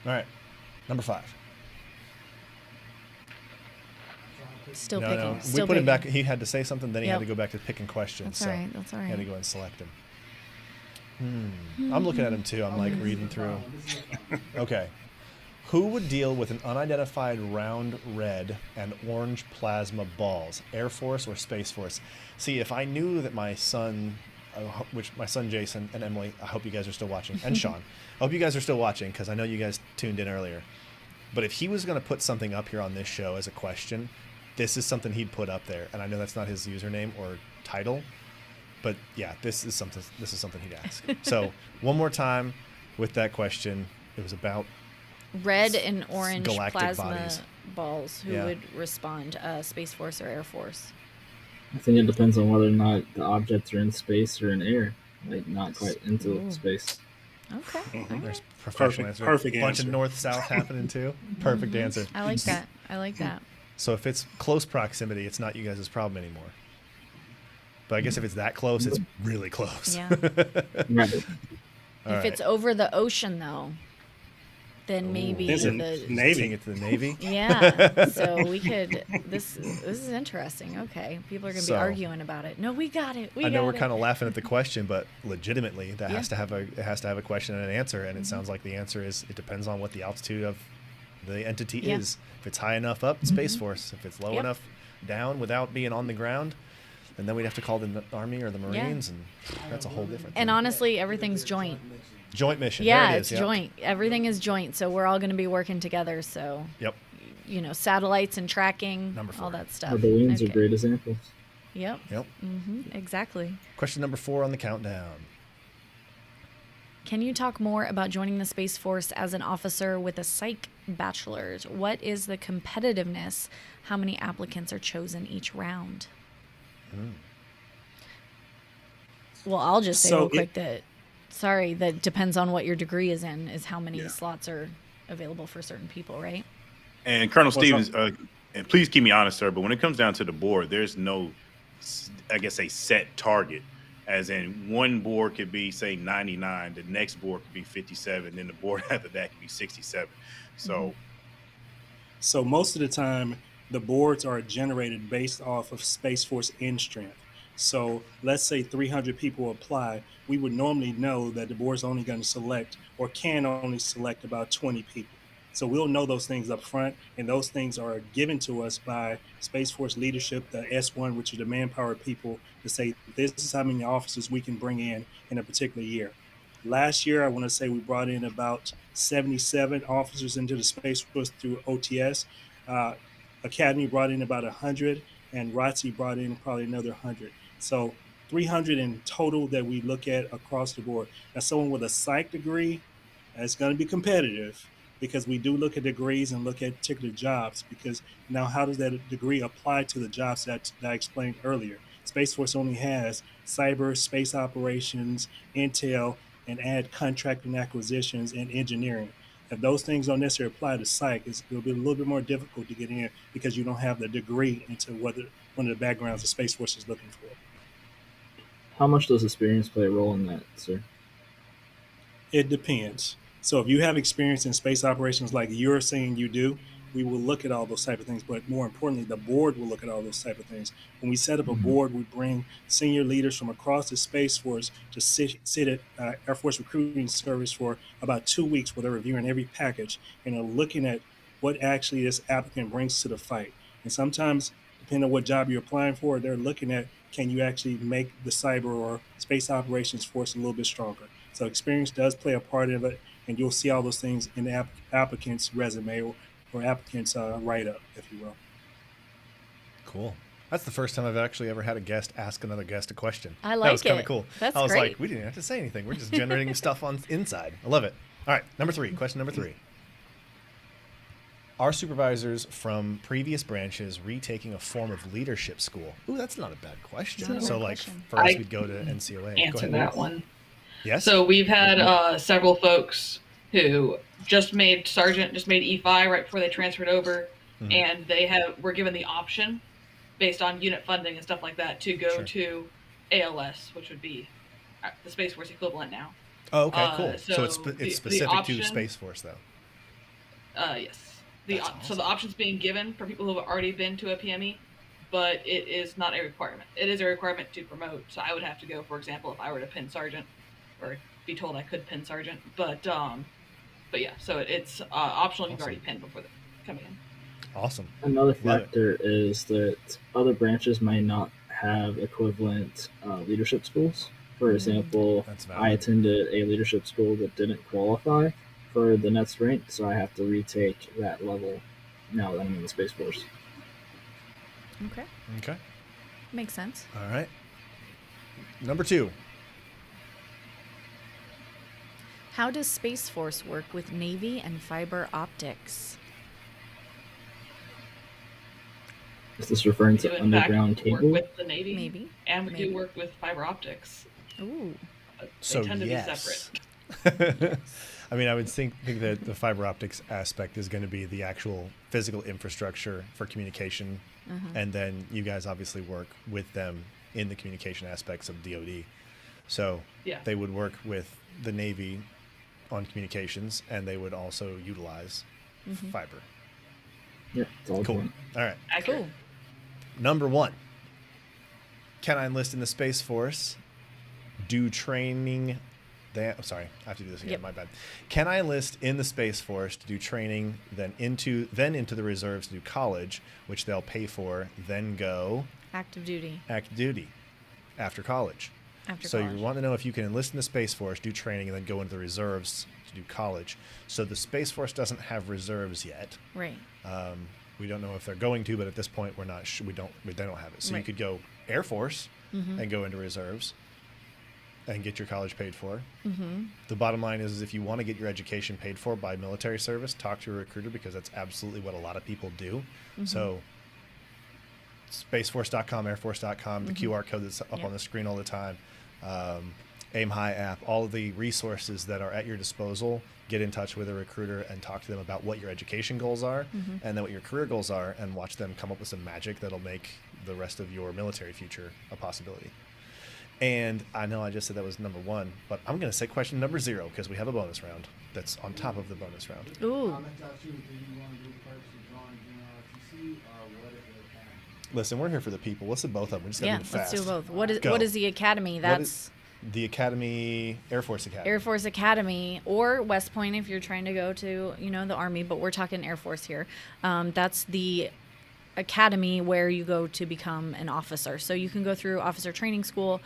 right, number 5. Still No, picking. no, Still we put him picking. back. He had to say something, then he had Yep. to go back to picking questions. That's all right. That's all I had to right. go and select him. I'm looking at him too. I'm like reading through. Okay. Who would deal with an unidentified round red and orange plasma balls? Air Force or Space Force? See, if I knew that my son, my son Jason and Emily, I hope you guys are still watching, and Sean, I hope you guys are still watching because I know you guys tuned in earlier. But if he was going to put something up here on this show as a question, this is something he'd put up there. And I know that's not his username or title, but yeah, this is something he'd ask. So one more time with that question. It was about Red and orange galactic plasma bodies. balls. Who would respond? Space Force or Air Force? I think it depends on whether or not the objects are in space or in air, like not quite into space. Okay. There's professional answer. Perfect Bunch answer. of north-south happening too. Perfect answer. I like that. I like that. So if it's close proximity, it's not you guys' problem anymore. But I guess if it's that close, it's really close. Yeah. Right. If it's over the ocean, though, then maybe There's a the Navy. Take it to the Navy. yeah. So we could. This is interesting. Okay, people are going to be So- arguing about it. No, we got it. I know we're kind of laughing at the question, but legitimately, that has to have a question and an answer. And it sounds like the answer is it depends on what the altitude of the entity Yeah. is. If it's high enough up, Space Force. If it's low Yep. enough down without being on the ground, and then we'd have to call the Army or the Marines, and that's a whole different thing. And honestly, everything's joint. Joint mission. Yeah, there it it's is. Yep. joint. Everything is joint. So we're all going to be working together. So Yep. satellites and tracking, Number 4. all that stuff. The balloons are Okay. great examples. Yep. Yep. Exactly. Question number 4 on the countdown. Can you talk more about joining the Space Force as an officer with a psych bachelor's? What is the competitiveness? How many applicants are chosen each round? Well, I'll just say So real quick that depends on what your degree is in, is how many slots are available for certain people, right? And Colonel What's up? Stevens, and please keep me honest, sir, but when it comes down to the board, there's no, I guess, a set target. As in, one board could be, say, 99, the next board could be 57, then the board after that could be 67. Mm-hmm. So, So most of the time, the boards are generated based off of Space Force end strength. So let's say 300 people apply. We would normally know that the board's only going to select or can only select about 20 people. So we'll know those things up front, and those things are given to us by Space Force leadership, the S1, which are the manpower people, to say this is how many officers we can bring in a particular year. Last year, I want to say we brought in about 77 officers into the Space Force through OTS. Uh, Academy brought in about 100, and ROTC brought in probably another 100. So 300 in total that we look at across the board. Now, someone with a psych degree, it's going to be competitive because we do look at degrees and look at particular jobs. Because now, how does that degree apply to the jobs that I explained earlier? Space Force only has cyber, space operations, intel, and add contracting acquisitions and engineering. If those things don't necessarily apply to psych, it'll be a little bit more difficult to get in because you don't have the degree into one of the backgrounds the Space Force is looking for. How much does experience play a role in that, sir? It depends. So if you have experience in space operations like you're saying you do, we will look at all those type of things. But more importantly, the board will look at all those type of things. When we set up a Mhm. board, we bring senior leaders from across the Space Force to sit at Air Force Recruiting Service for about 2 weeks where they're reviewing every package and are looking at what actually this applicant brings to the fight. And sometimes, depending on what job you're applying for, they're looking at can you actually make the cyber or space operations force a little bit stronger. So experience does play a part of it, and you'll see all those things in the applicant's resume or applicant's write-up, if you will. Cool. That's the first time I've actually ever had a guest ask another guest a question. I That like was kind of it. cool. That's I was great. like, we didn't have to say anything. We're just generating stuff on inside. I love it. All right, number 3. Question number 3. Are supervisors from previous branches retaking a form of leadership school? Ooh, that's not a bad question. Not a So, bad like, question. for us, I we'd go to NCOA. Go Answer ahead. that one. Yes? So we've had several folks who just made sergeant, just made E5 right before they transferred over, Mhm. and they were given the option based on unit funding and stuff like that to go Sure. to ALS, which would be the Space Force equivalent now. Oh, okay, cool. So it's the specific option, to Space Force, though. Yes. That's So the option's being given for people who have already been to a PME, but it is not a requirement. It is a requirement to promote. So I would have to go, for example, if I were to pin sergeant, or be told I could pin sergeant. But yeah. So it's optional if you've already pinned before coming in. Awesome. Another Love it. factor is that other branches may not have equivalent leadership schools. For example, That's I valid. attended a leadership school that didn't qualify for the next rank, so I have to retake that level now that I'm in the Space Force. Okay. Okay. Makes sense. All right. Number 2. How does Space Force work with Navy and fiber optics? Is this referring We do, to in fact, underground work cable? with the Navy, Maybe. and we Maybe. do work with fiber optics. Ooh. They So tend to yes. be separate. I mean, I would think that the fiber optics aspect is going to be the actual physical infrastructure for communication, and then you guys obviously work with them in the communication aspects of DoD. So Yeah. they would work with the Navy on communications, and they would also utilize fiber. Yeah, it's all Cool. joint. All right. Accurate. Cool. Number 1. Can I enlist in the Space Force? Do training. Sorry, I have to do this again. Yep. My bad. Can I enlist in the Space Force to do training, then into the reserves to do college, which they'll pay for, then go Active duty. active duty after college? After So college. you want to know if you can enlist in the Space Force, do training, and then go into the reserves to do college. So the Space Force doesn't have reserves yet. Right. We don't know if they're going to, but at this point, we're not. They don't have it. So you Right. could go Air Force and go into reserves and get your college paid for. The bottom line is if you want to get your education paid for by military service, talk to a recruiter because that's absolutely what a lot of people do. So spaceforce.com, airforce.com, the QR code that's up Yep. on the screen all the time. Aim High app, all of the resources that are at your disposal. Get in touch with a recruiter and talk to them about what your education goals are and then what your career goals are, and watch them come up with some magic that'll make the rest of your military future a possibility. And I know I just said that was number 1, but I'm going to say question number 0 because we have a bonus round that's on top of the bonus round. Ooh. Listen, we're here for the people. Let's do both of them. We just gotta Yeah, do it fast. let's do both. What Go. is the academy? That's the Academy, Air Force Academy. Air Force Academy or West Point if you're trying to go to, the Army, but we're talking Air Force here. That's the academy where you go to become an officer. So you can go through officer training school,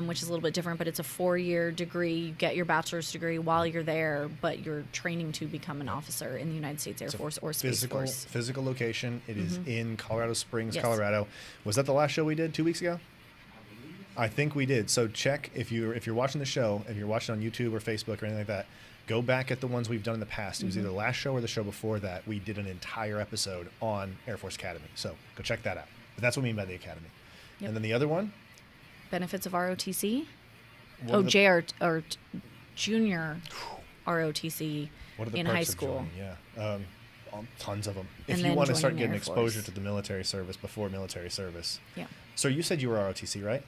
which is a little bit different, but it's a 4-year degree. You get your bachelor's degree while you're there, but you're training to become an officer in the United States Air Force or Space Force. Physical location. It is in Colorado Springs, Yes. Colorado. Was that the last show we did 2 weeks ago? I think we did. So check if you're watching the show, if you're watching on YouTube or Facebook or anything like that, go back at the ones we've done in the past. It was either the last show or the show before that. We did an entire episode on Air Force Academy. So go check that out. But that's what we mean by the Academy. Yep. And then the other one? Benefits of ROTC? What are the- JR or junior ROTC What are the in perks high of school. joining? Yeah. Tons of them. If And you then want to start joining getting Air exposure Force. to the military service before military service. Yeah. So you said you were ROTC, right?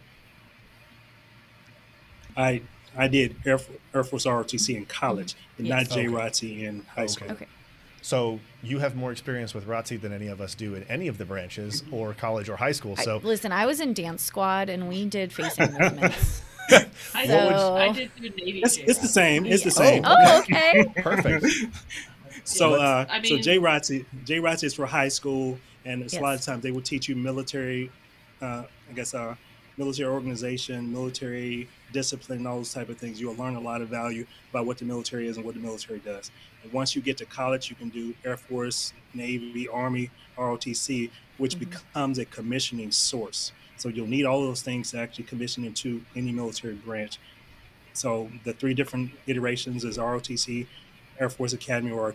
I did Air Force ROTC in college, and Yes. not JROTC in high school. Okay. So you have more experience with ROTC than any of us do in any of the branches or college or high school. So Listen, I was in dance squad and we did facing movements. I So- did do Navy. It's the same. It's the same. Oh, okay. perfect. So, I so mean- JROTC is for high school, and it's a lot Yes. of times they will teach you military, military organization, military discipline, all those type of things. You'll learn a lot of value about what the military is and what the military does. And once you get to college, you can do Air Force, Navy, Army, ROTC, which becomes a commissioning source. So you'll need all those things to actually commission into any military branch. So the 3 different iterations is ROTC, Air Force Academy or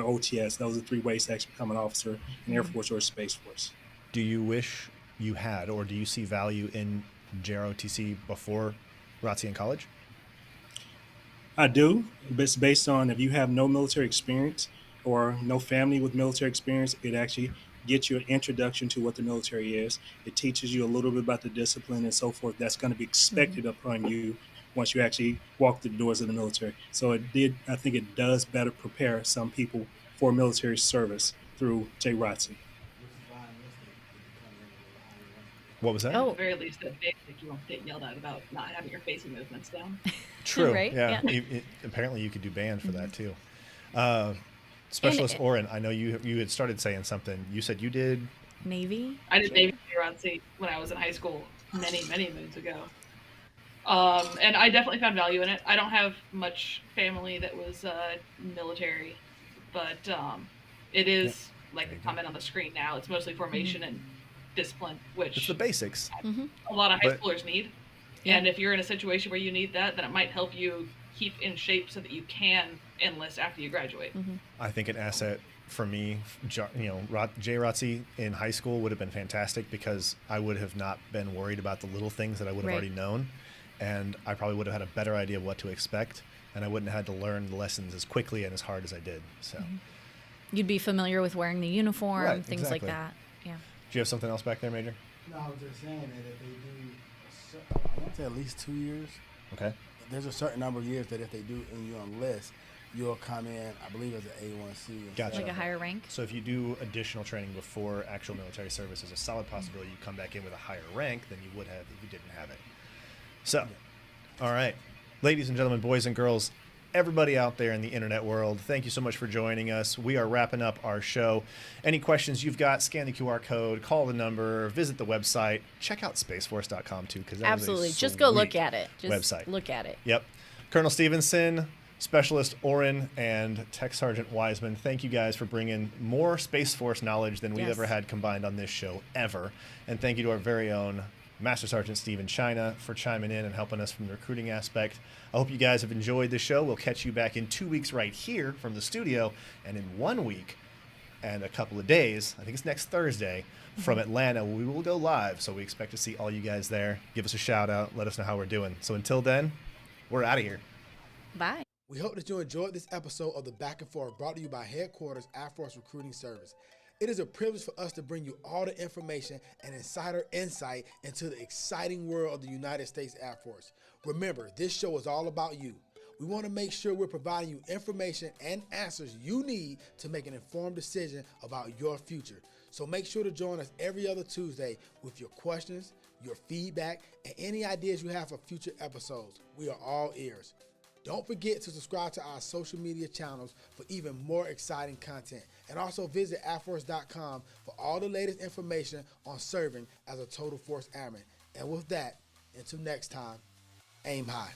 OTS. Those are 3 ways to actually become an officer in Air Force or Space Force. Do you wish you had, or do you see value in JROTC before ROTC in college? I do. It's based on if you have no military experience or no family with military experience, it actually gets you an introduction to what the military is. It teaches you a little bit about the discipline and so forth that's going to be expected upon you once you actually walk through the doors of the military. So I think it does better prepare some people for military service through JROTC. What was that? Oh. At the very least, at basic, you won't get yelled at about not having your facing movements down. True. Right? Yeah. Yeah. Apparently, you could do band for that too. Specialist Oren, I know you had started saying something. You said you did. Navy? I did Navy ROTC when I was in high school many, many moons ago. And I definitely found value in it. I don't have much family that was military, but it is, like the comment on the screen now, it's mostly formation and discipline, It's which the basics. a lot of high but- schoolers need. Yeah. And if you're in a situation where you need that, then it might help you keep in shape so that you can enlist after you graduate. I think an asset for me, JROTC in high school would have been fantastic because I would have not been worried about the little things that I would have Right. already known. And I probably would have had a better idea of what to expect. And I wouldn't have had to learn the lessons as quickly and as hard as I did. So, You'd be familiar with wearing the uniform, Right, things exactly. like that. Yeah. do you have something else back there, Major? No, I was just saying that if they do, I want to say at least 2 years. Okay. There's a certain number of years that if they do and you enlist, you'll come in, I believe, as an A1C. and Gotcha. Like a higher rank. So if you do additional training before actual military service, there's a solid possibility you come back in with a higher rank than you would have if you didn't have it. So, all right, ladies and gentlemen, boys and girls, everybody out there in the internet world, thank you so much for joining us. We are wrapping up our show. Any questions you've got, scan the QR code, call the number, visit the website, check out spaceforce.com too, because Absolutely. Just go look at it. Just website. look at it. Yep. Colonel Stevenson, Specialist Oren, and Tech Sergeant Wiseman, thank you guys for bringing more Space Force knowledge than we've Yes. ever had combined on this show ever. And thank you to our very own Master Sergeant Stephen China for chiming in and helping us from the recruiting aspect. I hope you guys have enjoyed the show. We'll catch you back in 2 weeks right here from the studio. And in 1 week and a couple of days, I think it's next Thursday, from Atlanta. We will go live, so we expect to see all you guys there. Give us a shout out. Let us know how we're doing. So until then, we're out of here. Bye. We hope that you enjoyed this episode of The Back and Forth, brought to you by Headquarters Air Force Recruiting Service. It is a privilege for us to bring you all the information and insider insight into the exciting world of the United States Air Force. Remember, this show is all about you. We want to make sure we're providing you information and answers you need to make an informed decision about your future. So make sure to join us every other Tuesday with your questions, your feedback, and any ideas you have for future episodes. We are all ears. Don't forget to subscribe to our social media channels for even more exciting content. And also visit airforce.com for all the latest information on serving as a Total Force Airman. And with that, until next time, aim high.